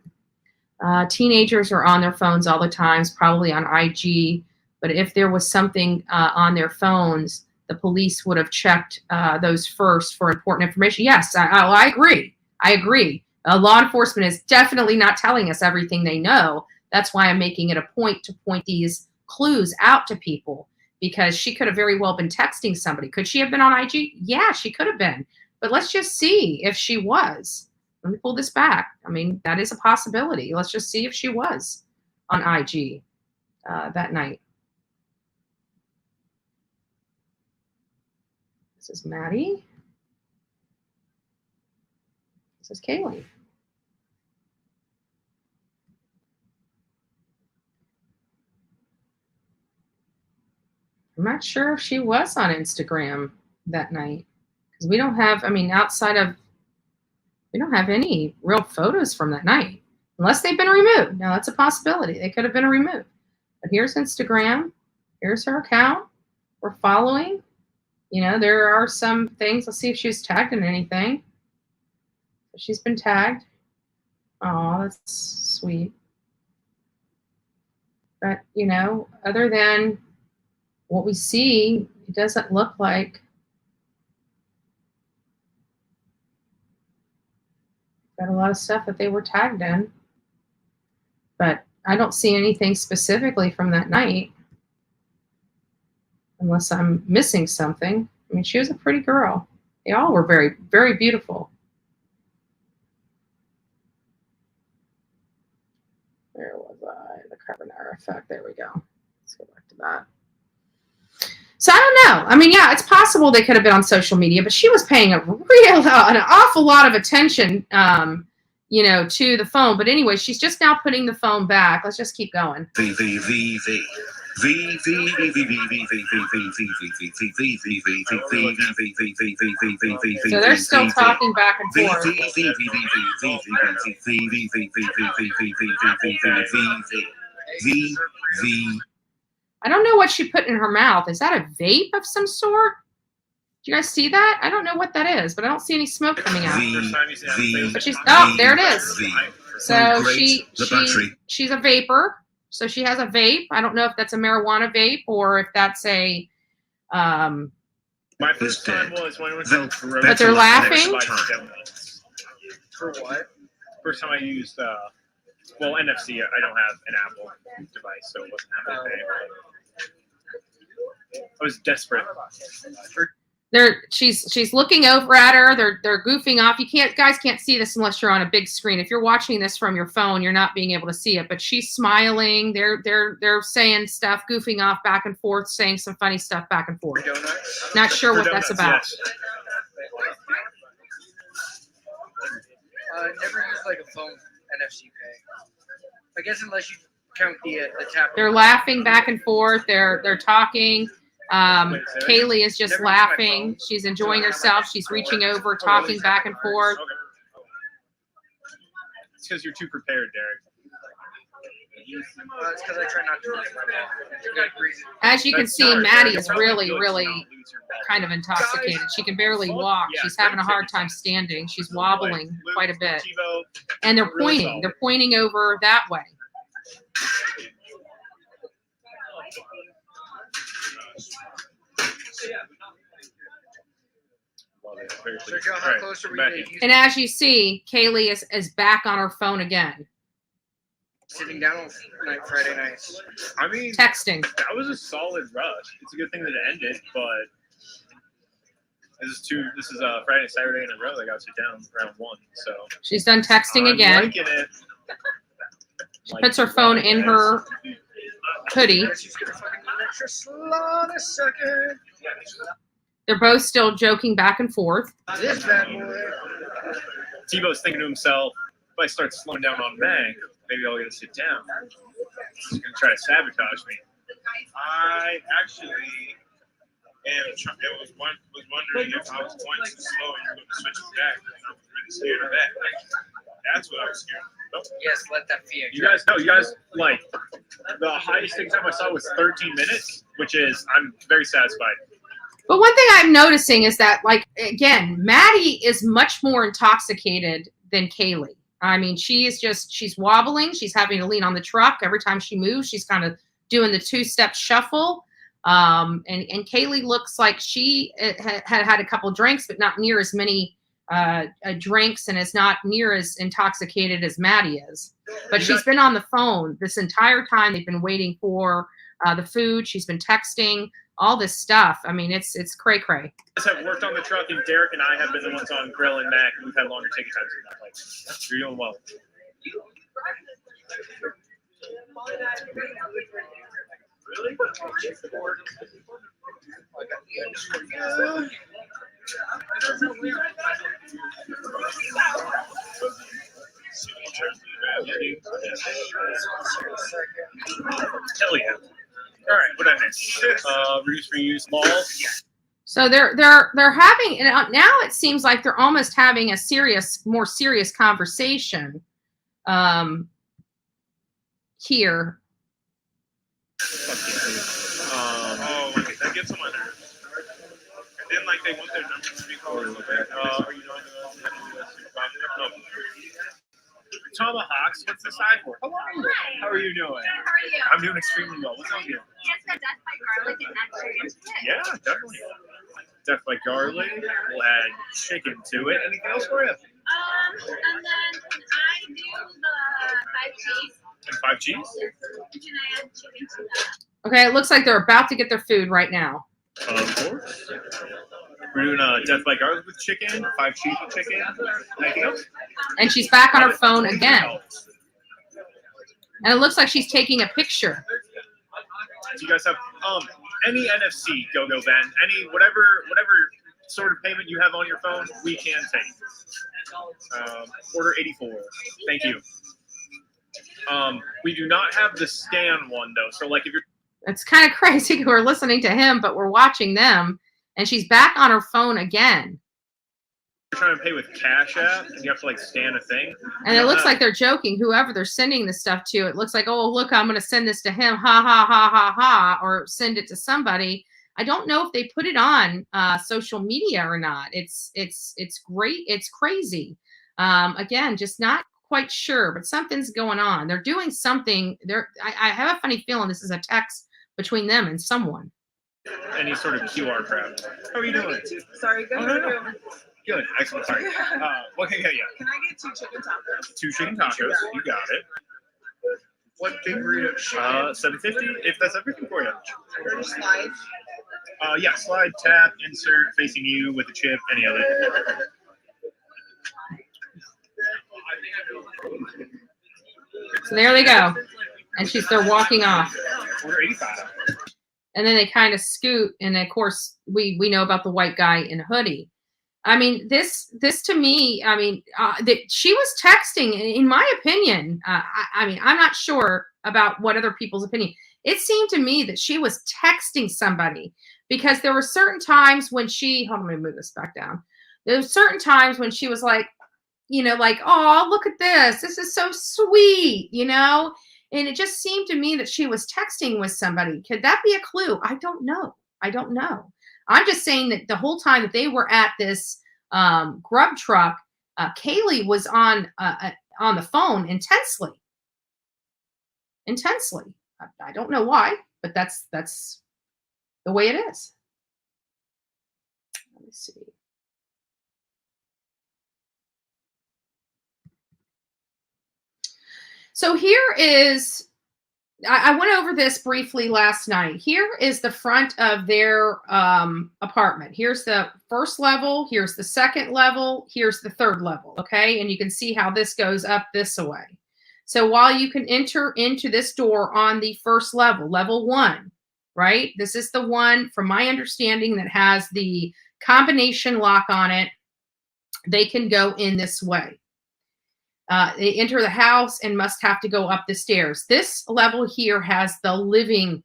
Teenagers are on their phones all the time, probably on IG, but if there was something on their phones, the police would have checked those first for important information. Yes, I agree. I agree. Law enforcement is definitely not telling us everything they know. That's why I'm making it a point to point these clues out to people, because she could have very well been texting somebody. Could she have been on IG? Yeah, she could have been. But let's just see if she was. Let me pull this back. I mean, that is a possibility. Let's just see if she was on IG that night. This is Maddie. This is Kaylee. I'm not sure if she was on Instagram that night, because we don't have, we don't have any real photos from that night, unless they've been removed. Now, that's a possibility. They could have been removed. But here's Instagram. Here's her account. We're following. There are some things. Let's see if she was tagged in anything. She's been tagged. Oh, that's sweet. But, other than what we see, it doesn't look like got a lot of stuff that they were tagged in. But I don't see anything specifically from that night, unless I'm missing something. I mean, she was a pretty girl. They all were very, very beautiful. Where was I? The carbonara effect. There we go. Let's go back to that. So I don't know. I mean, yeah, it's possible they could have been on social media, but she was paying an awful lot of attention, to the phone. But anyway, she's just now putting the phone back. Let's just keep going. So they're still talking back and forth. I don't know what she put in her mouth. Is that a vape of some sort? Do you guys see that? I don't know what that is, but I don't see any smoke coming out. But she's, oh, there it is. So she's a vapor. So she has a vape. I don't know if that's a marijuana vape or if that's a My first time was when it was but they're laughing. For what? First time I used NFC. I don't have an Apple device, so it wasn't happening. I was desperate. She's looking over at her. They're goofing off. Guys can't see this unless you're on a big screen. If you're watching this from your phone, you're not being able to see it. But she's smiling. They're saying stuff, goofing off back and forth, saying some funny stuff back and forth. Not sure what that's about. Yes. Never used like a phone NFC pay. I guess unless you count the tap. They're laughing back and forth. They're talking. Kaylee is just laughing. She's enjoying herself. She's reaching over, talking back and forth. It's because you're too prepared, Derek. It's because I try not to lose my mouth. It's a good reason. As you can see, Maddie is really, really kind of intoxicated. She can barely walk. She's having a hard time standing. She's wobbling quite a bit. And they're pointing. They're pointing over that way. Very So pleased. Joe, All how right, close are we back to in. And as you see, Kaylee is back on her phone again, sitting down on Friday nights? I mean, texting. that was a solid rush. It's a good thing that it ended, but this is Friday and Saturday in a row. I got to sit down round 1, so She's done texting I'm again. liking it. She puts her phone in her hoodie. She's gonna fucking go extra slow in a second. They're both still joking back and forth. This bad boy. Tebow's thinking to himself, if I start slowing down on Meg, maybe I'll get to sit down. He's going to try to sabotage me. I actually was wondering if I was going too slow and you were going to switch it back. And I was really scared of that. That's what I was scared of. Yes, let that be. You guys like, the highest thing time I saw was 13 minutes, which is, I'm very satisfied. But one thing I'm noticing is that, like, again, Maddie is much more intoxicated than Kaylee. I mean, she's wobbling. She's having to lean on the truck. Every time she moves, she's kind of doing the 2-step shuffle. And Kaylee looks like she had a couple drinks, but not near as many drinks, and is not near as intoxicated as Maddie is. But she's been on the phone this entire time. They've been waiting for the food. She's been texting. All this stuff. I mean, it's cray cray. You guys have worked on the truck, and Derek and I have been the ones on Grill and Mac, and we've had longer ticket times than that. Like, you're doing well. Really? Hell yeah. All right, what I missed? Reduce, reuse, malls. So they're having, and now it seems like they're almost having a more serious conversation here. That gets on my nerves. And then, like, they want their numbers to be called. Are you doing no. Tomahawks, what's the side for? Hello. How are you doing? Good, how are you? I'm doing extremely well. What's on you? Yes, got death by garlic and that's your into it. Yeah, definitely. Death by garlic. We'll add chicken to it. Anything else for you? And then can I do the 5 cheese? And 5 cheese? Yes. Can I add chicken to that? Okay, it looks like they're about to get their food right now. Of course. We're doing death by garlic with chicken, 5 cheese with chicken. Anything else? And she's back on her phone again. And it looks like she's taking a picture. Do you guys have any NFC go-go then? Any whatever sort of payment you have on your phone, we can take. Order 84. Thank you. We do not have the scan one though. So like if you're It's kind of crazy. We're listening to him, but we're watching them. And she's back on her phone again. trying to pay with Cash App and you have to like scan a thing. And it looks like they're joking. Whoever they're sending this stuff to, it looks like, oh, look, I'm going to send this to him. Ha, ha, ha, ha, ha. Or send it to somebody. I don't know if they put it on social media or not. It's great. It's crazy. Again, just not quite sure, but something's going on. They're doing something. I have a funny feeling this is a text between them and someone. Any sort of QR crap. How are you doing? Sorry, go ahead. Good. Excellent. Sorry. What can I get you? Can I get 2 chicken tacos? 2 chicken tacos. You got it. What big burrito? $7.50. If that's everything for you. Slide. Yeah. Slide, tap, insert, facing you with the chip. Any other. So there they go. And they're walking off. Order 85. And then they kind of scoot. And of course, we know about the white guy in a hoodie. I mean, this to me, I mean, that she was texting, in my opinion. I mean, I'm not sure about what other people's opinion. It seemed to me that she was texting somebody because there were certain times when hold on, let me move this back down. There were certain times when she was like, you know, like, oh, look at this. This is so sweet, you know? And it just seemed to me that she was texting with somebody. Could that be a clue? I don't know. I'm just saying that the whole time that they were at this Grub truck, Kaylee was on the phone intensely. I don't know why, but that's the way it is. Let me see. So here is, I went over this briefly last night. Here is the front of their apartment. Here's the first level. Here's the second level. Here's the third level. Okay. And you can see how this goes up this way. So while you can enter into this door on the first level, level 1, right? This is the one, from my understanding, that has the combination lock on it. They can go in this way. They enter the house and must have to go up the stairs. This level here has the living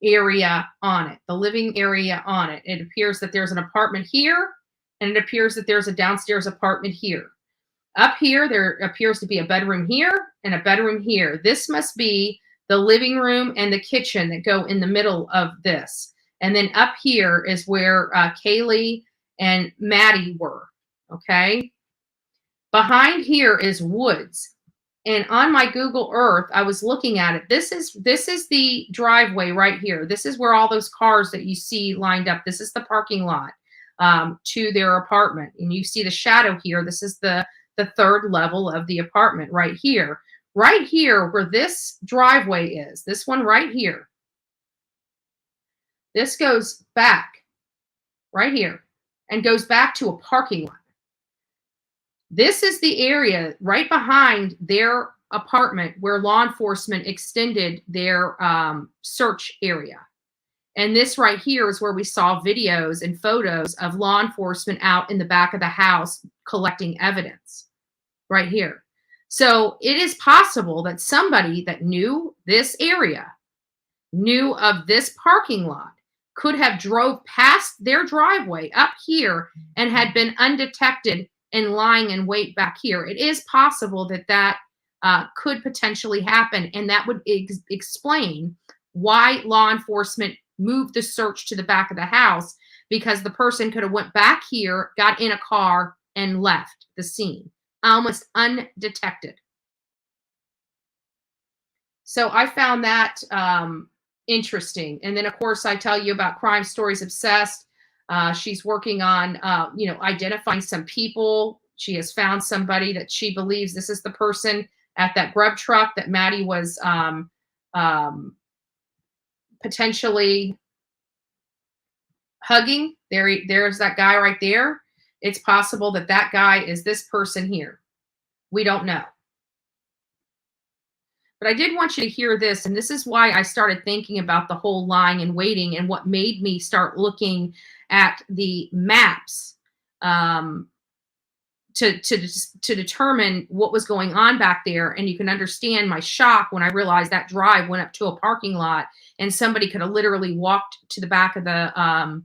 area on it. The living area on it. It appears that there's an apartment here, and it appears that there's a downstairs apartment here. Up here, there appears to be a bedroom here and a bedroom here. This must be the living room and the kitchen that go in the middle of this. And then up here is where Kaylee and Maddie were. Okay. Behind here is woods. And on my Google Earth, I was looking at it. This is the driveway right here. This is where all those cars that you see lined up. This is the parking lot to their apartment. And you see the shadow here. This is the third level of the apartment right here. Right here where this driveway is. This one right here. This goes back right here and goes back to a parking lot. This is the area right behind their apartment where law enforcement extended their search area. And this right here is where we saw videos and photos of law enforcement out in the back of the house collecting evidence. Right here. So it is possible that somebody that knew this area, knew of this parking lot, could have drove past their driveway up here and had been undetected and lying in wait back here. It is possible that that could potentially happen, and that would explain why law enforcement moved the search to the back of the house, because the person could have went back here, got in a car, and left the scene almost undetected. So I found that interesting. And then, of course, I tell you about Crime Stories Obsessed. She's working on, identifying some people. She has found somebody that she believes this is the person at that Grub truck that Maddie was potentially hugging. There's that guy right there. It's possible that that guy is this person here. We don't know. But I did want you to hear this, and this is why I started thinking about the whole lying and waiting, and what made me start looking at the maps to determine what was going on back there. And you can understand my shock when I realized that drive went up to a parking lot, and somebody could have literally walked to the back of the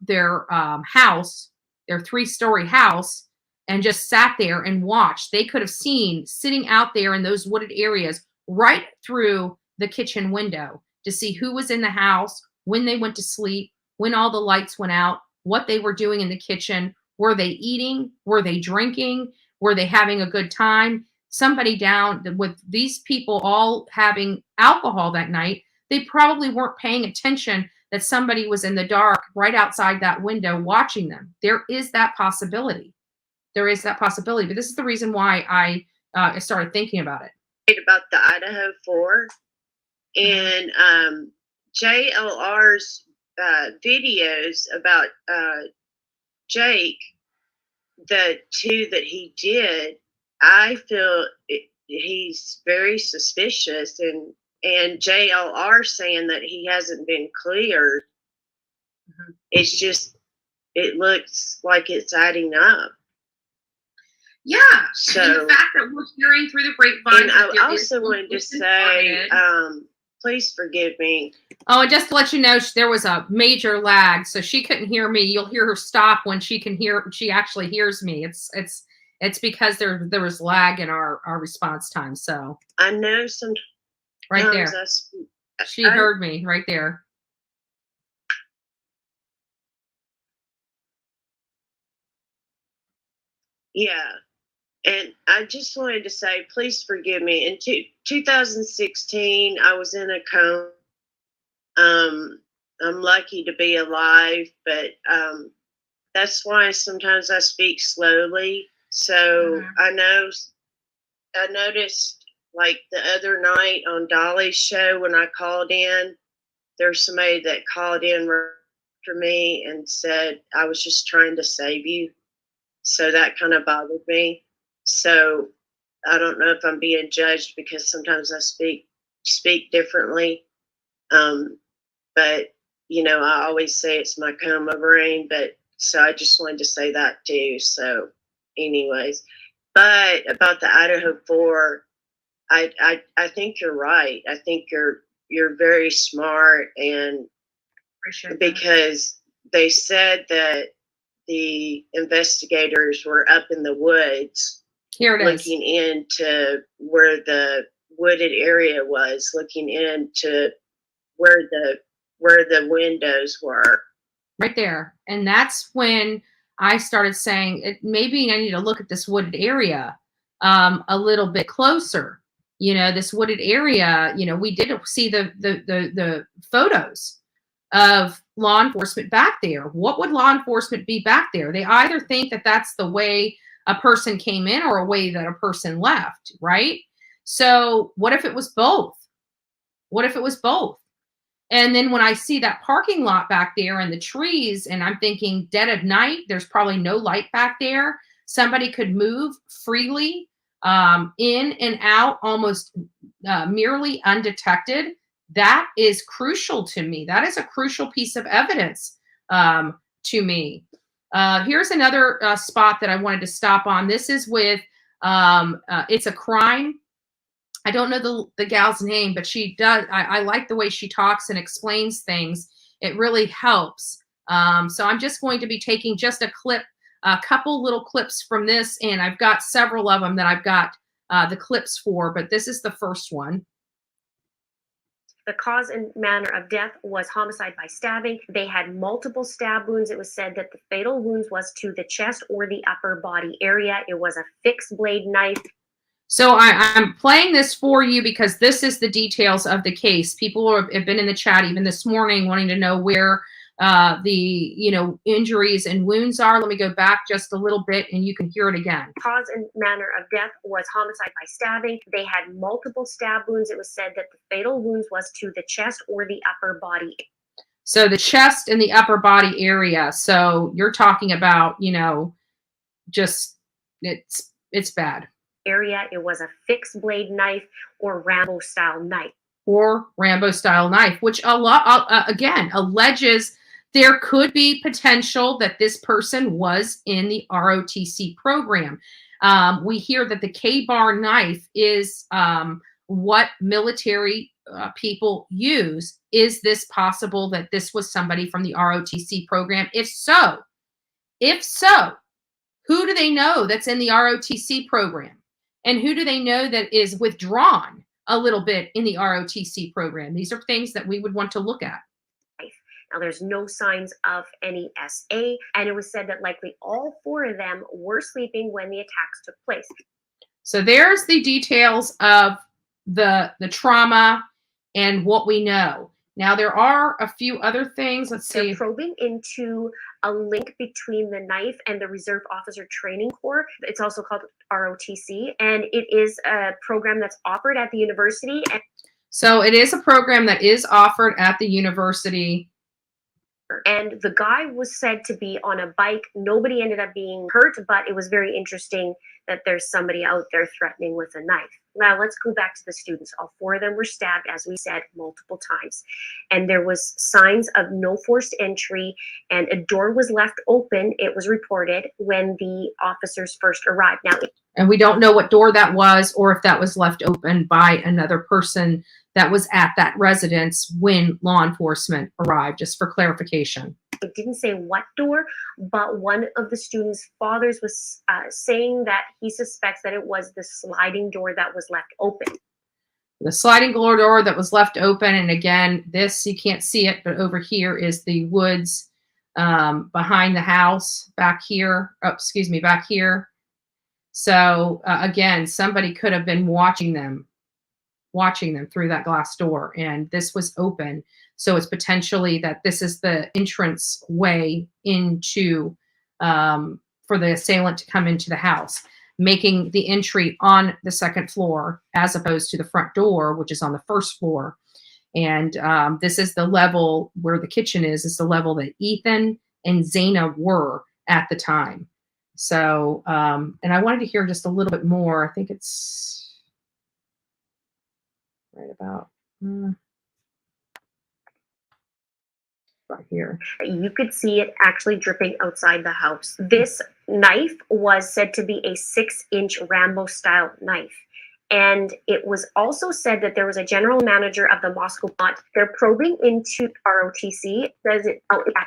their house, their 3-story house, and just sat there and watched. They could have seen, sitting out there in those wooded areas, right through the kitchen window to see who was in the house, when they went to sleep, when all the lights went out, what they were doing in the kitchen. Were they eating? Were they drinking? Were they having a good time? Somebody down with these people all having alcohol that night, they probably weren't paying attention that somebody was in the dark right outside that window watching them. There is that possibility. There is that possibility. But this is the reason why I started thinking about it. About the Idaho 4 and JLR's videos about Jake, the 2 that he did, I feel he's very suspicious, and JLR saying that he hasn't been cleared. Mm-hmm. It's just, it looks like it's adding up. Yeah. So and the fact that we're hearing through the grapevine. And I also wanted to say, please forgive me. Oh, and just to let you know, there was a major lag, so she couldn't hear me. You'll hear her stop when she can hear. She actually hears me. It's because there was lag in our response time. So I know some. Right there. She heard me right there. Yeah. And I just wanted to say, please forgive me. In 2016, I was in a coma. I'm lucky to be alive, but that's why sometimes I speak slowly. So I noticed like the other night on Dolly's show when I called in, there's somebody that called in after me and said I was just trying to save you. So that kind of bothered me. So I don't know if I'm being judged because sometimes I speak differently. But you know, I always say it's my coma brain, but so I just wanted to say that too. So anyways, but about the Idaho 4, I think you're right. I think you're very smart, and because they said that the investigators were up in the woods looking into where the wooded area was, looking into where the windows were. Right there. And that's when I started saying, maybe I need to look at this wooded area a little bit closer. You know, this wooded area, you know, we did see the photos of law enforcement back there. What would law enforcement be back there? They either think that that's the way a person came in or a way that a person left, right? So what if it was both? What if it was both? And then when I see that parking lot back there and the trees, and I'm thinking dead of night, there's probably no light back there. Somebody could move freely in and out almost merely undetected. That is crucial to me. That is a crucial piece of evidence to me. Here's another spot that I wanted to stop on. This is with, it's a crime. I don't know the gal's name, but she does. I like the way she talks and explains things. It really helps. So I'm just going to be taking just a couple little clips from this, and I've got several of them that I've got the clips for, but this is the first one. The cause and manner of death was homicide by stabbing. They had multiple stab wounds. It was said that the fatal wounds was to the chest or the upper body area. It was a fixed blade knife. So I'm playing this for you because this is the details of the case. People have been in the chat even this morning wanting to know where the injuries and wounds are. Let me go back just a little bit and you can hear it again. Cause and manner of death was homicide by stabbing. They had multiple stab wounds. It was said that the fatal wounds was to the chest or the upper body. So the chest and the upper body area. So you're talking about, just it's bad. Area. It was a fixed blade knife or Rambo style knife. Or Rambo style knife, which again alleges there could be potential that this person was in the ROTC program. We hear that the K-bar knife is what military people use. Is this possible that this was somebody from the ROTC program? If so, who do they know that's in the ROTC program? And who do they know that is withdrawn a little bit in the ROTC program? These are things that we would want to look at. Now, there's no signs of any SA, and it was said that likely all 4 of them were sleeping when the attacks took place. So there's the details of the trauma and what we know. Now, there are a few other things. Let's see. They're probing into a link between the knife and the Reserve Officer Training Corps. It's also called ROTC, and it is a program that's offered at the university. So it is a program that is offered at the university. And the guy was said to be on a bike. Nobody ended up being hurt, but it was very interesting that there's somebody out there threatening with a knife. Now, let's go back to the students. All 4 of them were stabbed, as we said, multiple times. And there was signs of no forced entry, and a door was left open, it was reported, when the officers first arrived. Now, and we don't know what door that was or if that was left open by another person that was at that residence when law enforcement arrived, just for clarification. It didn't say what door, but one of the students' fathers was saying that he suspects that it was the sliding door that was left open. The sliding door that was left open, and again, this, you can't see it, but over here is the woods behind the house, back here, back here. So again, somebody could have been watching them through that glass door, and this was open. So it's potentially that this is the entrance way into, for the assailant to come into the house. making the entry on the second floor as opposed to the front door, which is on the first floor. And this is the level where the kitchen is the level that Ethan and Zaina were at the time. So, and I wanted to hear just a little bit more. I think it's right about right here. You could see it actually dripping outside the house. This knife was said to be a 6-inch Rambo style knife. And it was also said that there was a general manager of the Mascow. They're probing into ROTC. Says it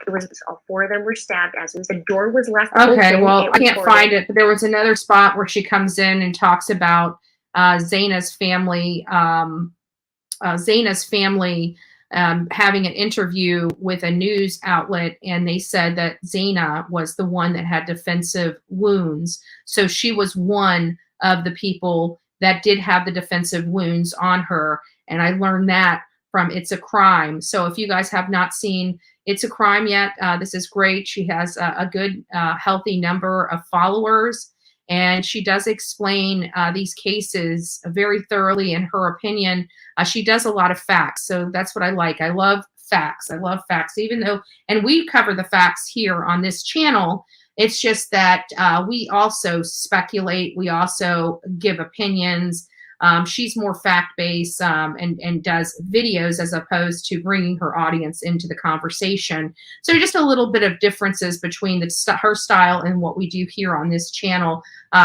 was all 4 of them were stabbed as the door was left okay, open. well, I can't find it, but there was another spot where she comes in and talks about Zaina's family. Having an interview with a news outlet, and they said that Zaina was the one that had defensive wounds. So she was one of the people that did have the defensive wounds on her. And I learned that from It's a Crime. So if you guys have not seen It's a Crime yet, this is great. She has a good, healthy number of followers. And she does explain these cases very thoroughly in her opinion. She does a lot of facts. So that's what I like. I love facts. I love facts, even though, and we cover the facts here on this channel. It's just that we also speculate. We also give opinions. She's more fact-based and does videos as opposed to bringing her audience into the conversation. So just a little bit of differences between her style and what we do here on this channel.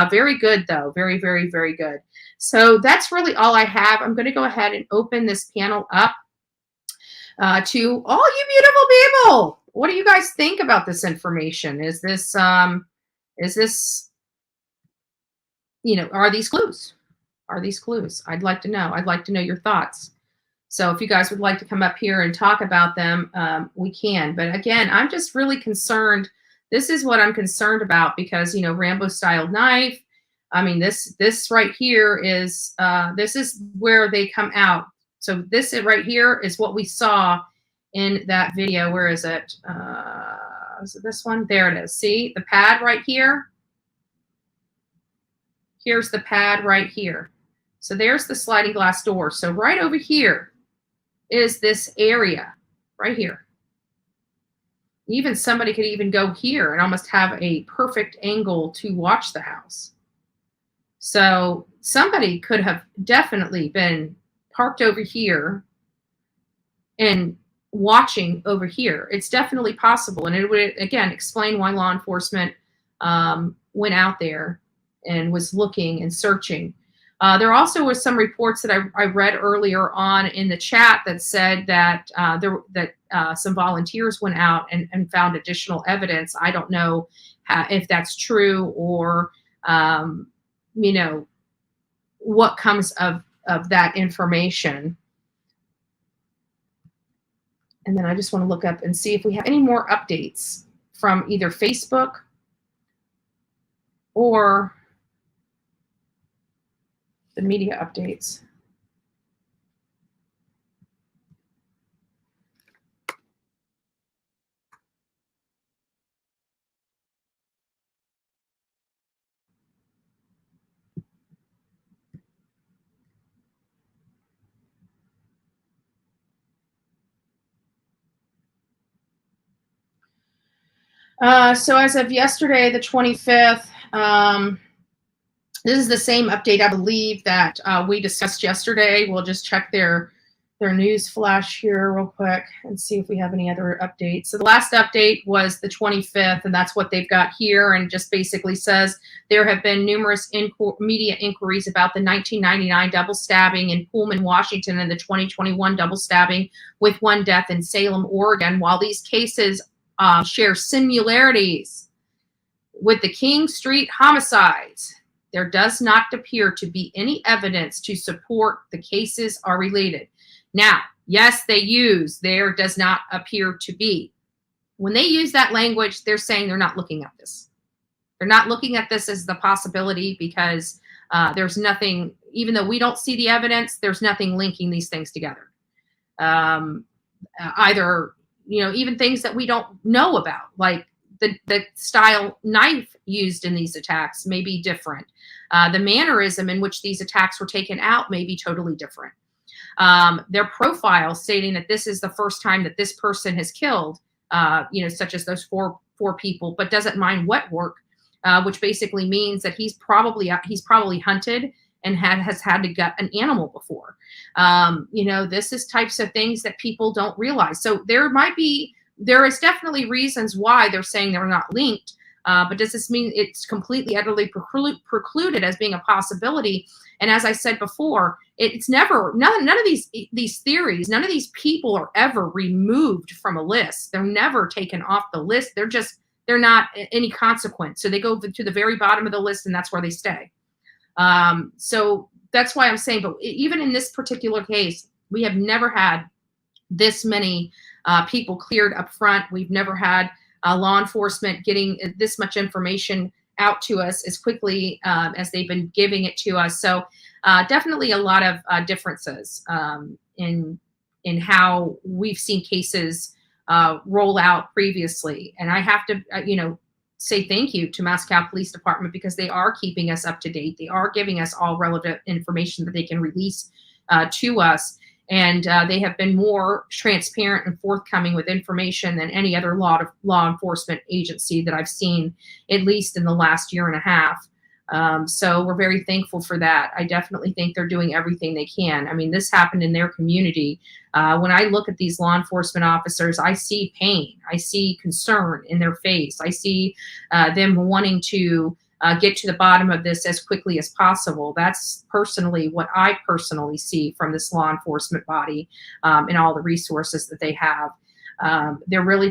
Very good, though. Very, very, very good. So that's really all I have. I'm going to go ahead and open this panel up to all you beautiful people. What do you guys think about this information? Is this, you know, are these clues? Are these clues? I'd like to know. I'd like to know your thoughts. So if you guys would like to come up here and talk about them, we can. But again, I'm just really concerned. This is what I'm concerned about because, you know, Rambo style knife. I mean, this right here is, this is where they come out. So this right here is what we saw in that video. Where is it? Is it this one? There it is. See the pad right here? Here's the pad right here. So there's the sliding glass door. So right over here is this area right here. Even somebody could even go here and almost have a perfect angle to watch the house. So somebody could have definitely been parked over here and watching over here. It's definitely possible. And it would, again, explain why law enforcement went out there and was looking and searching. There also was some reports that I read earlier on in the chat that said that some volunteers went out and found additional evidence. I don't know if that's true or, you know, what comes of that information. And then I just want to look up and see if we have any more updates from either Facebook or the media updates. So as of yesterday, the 25th, this is the same update, I believe, that we discussed yesterday. We'll just check their news flash here real quick and see if we have any other updates. So the last update was the 25th, and that's what they've got here, and just basically says there have been numerous media inquiries about the 1999 double stabbing in Pullman, Washington, and the 2021 double stabbing with one death in Salem, Oregon. While these cases share similarities with the King Street homicides, there does not appear to be any evidence to support the cases are related. Now, yes, they use there does not appear to be. When they use that language, they're saying they're not looking at this. They're not looking at this as the possibility because there's nothing, even though we don't see the evidence, there's nothing linking these things together. Either, you know, even things that we don't know about, like the style knife used in these attacks may be different. The mannerism in which these attacks were taken out may be totally different. Their profile stating that this is the first time that this person has killed, such as those four people, but doesn't mind wet work, which basically means that he's probably hunted and has had to gut an animal before. This is types of things that people don't realize. So there is definitely reasons why they're saying they're not linked. But does this mean it's completely, utterly precluded as being a possibility? And as I said before, it's never, none of these theories, none of these people are ever removed from a list. They're never taken off the list. They're not any consequence. So they go to the very bottom of the list, and that's where they stay. So that's why I'm saying, but even in this particular case, we have never had this many people cleared up front. We've never had law enforcement getting this much information out to us as quickly as they've been giving it to us. So definitely a lot of differences in how we've seen cases roll out previously. And I have to, say thank you to Mascow Police Department, because they are keeping us up to date. They are giving us all relevant information that they can release to us. And they have been more transparent and forthcoming with information than any other law enforcement agency that I've seen, at least in the last year and a half. So we're very thankful for that. I definitely think they're doing everything they can. I mean, this happened in their community. When I look at these law enforcement officers, I see pain. I see concern in their face. I see them wanting to get to the bottom of this as quickly as possible. That's personally what I personally see from this law enforcement body and all the resources that they have. They're really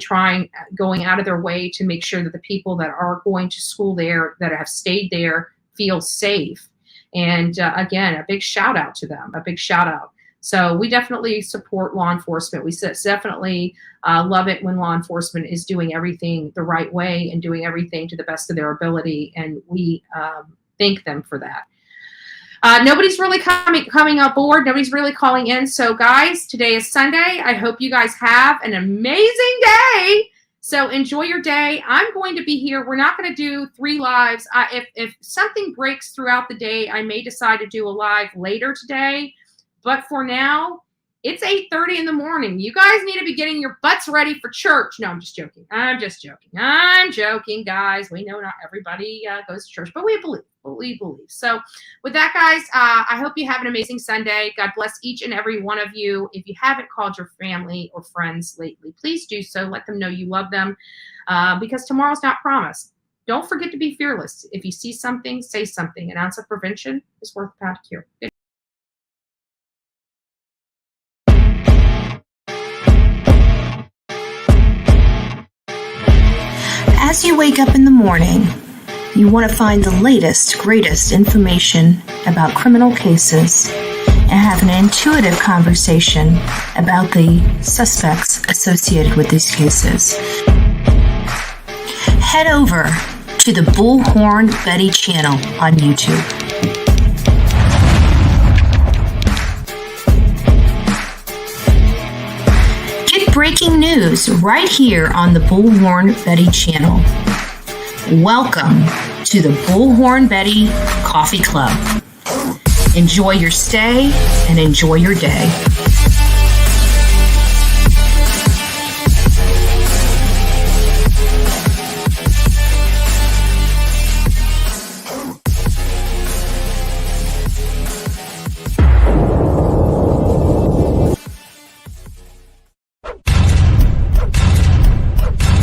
going out of their way to make sure that the people that are going to school there, that have stayed there, feel safe. And again, a big shout out to them, a big shout out. So we definitely support law enforcement. We definitely love it when law enforcement is doing everything the right way and doing everything to the best of their ability. And we thank them for that. Nobody's really coming aboard. Nobody's really calling in. So guys, today is Sunday. I hope you guys have an amazing day. So enjoy your day. I'm going to be here. We're not going to do 3 lives. If something breaks throughout the day, I may decide to do a live later today. But for now, it's 8:30 in the morning. You guys need to be getting your butts ready for church. No, I'm just joking. I'm joking, guys. We know not everybody goes to church, but we believe. So with that, guys, I hope you have an amazing Sunday. God bless each and every one of you. If you haven't called your family or friends lately, please do so. Let them know you love them because tomorrow's not promised. Don't forget to be fearless. If you see something, say something. An ounce of prevention is worth a pound of cure. As you wake up in the morning, you want to find the latest, greatest information about criminal cases and have an intuitive conversation about the suspects associated with these cases. Head over to the Bullhorn Betty channel on YouTube. Breaking news right here on the Bullhorn Betty channel. Welcome to the Bullhorn Betty Coffee Club. Enjoy your stay and enjoy your day.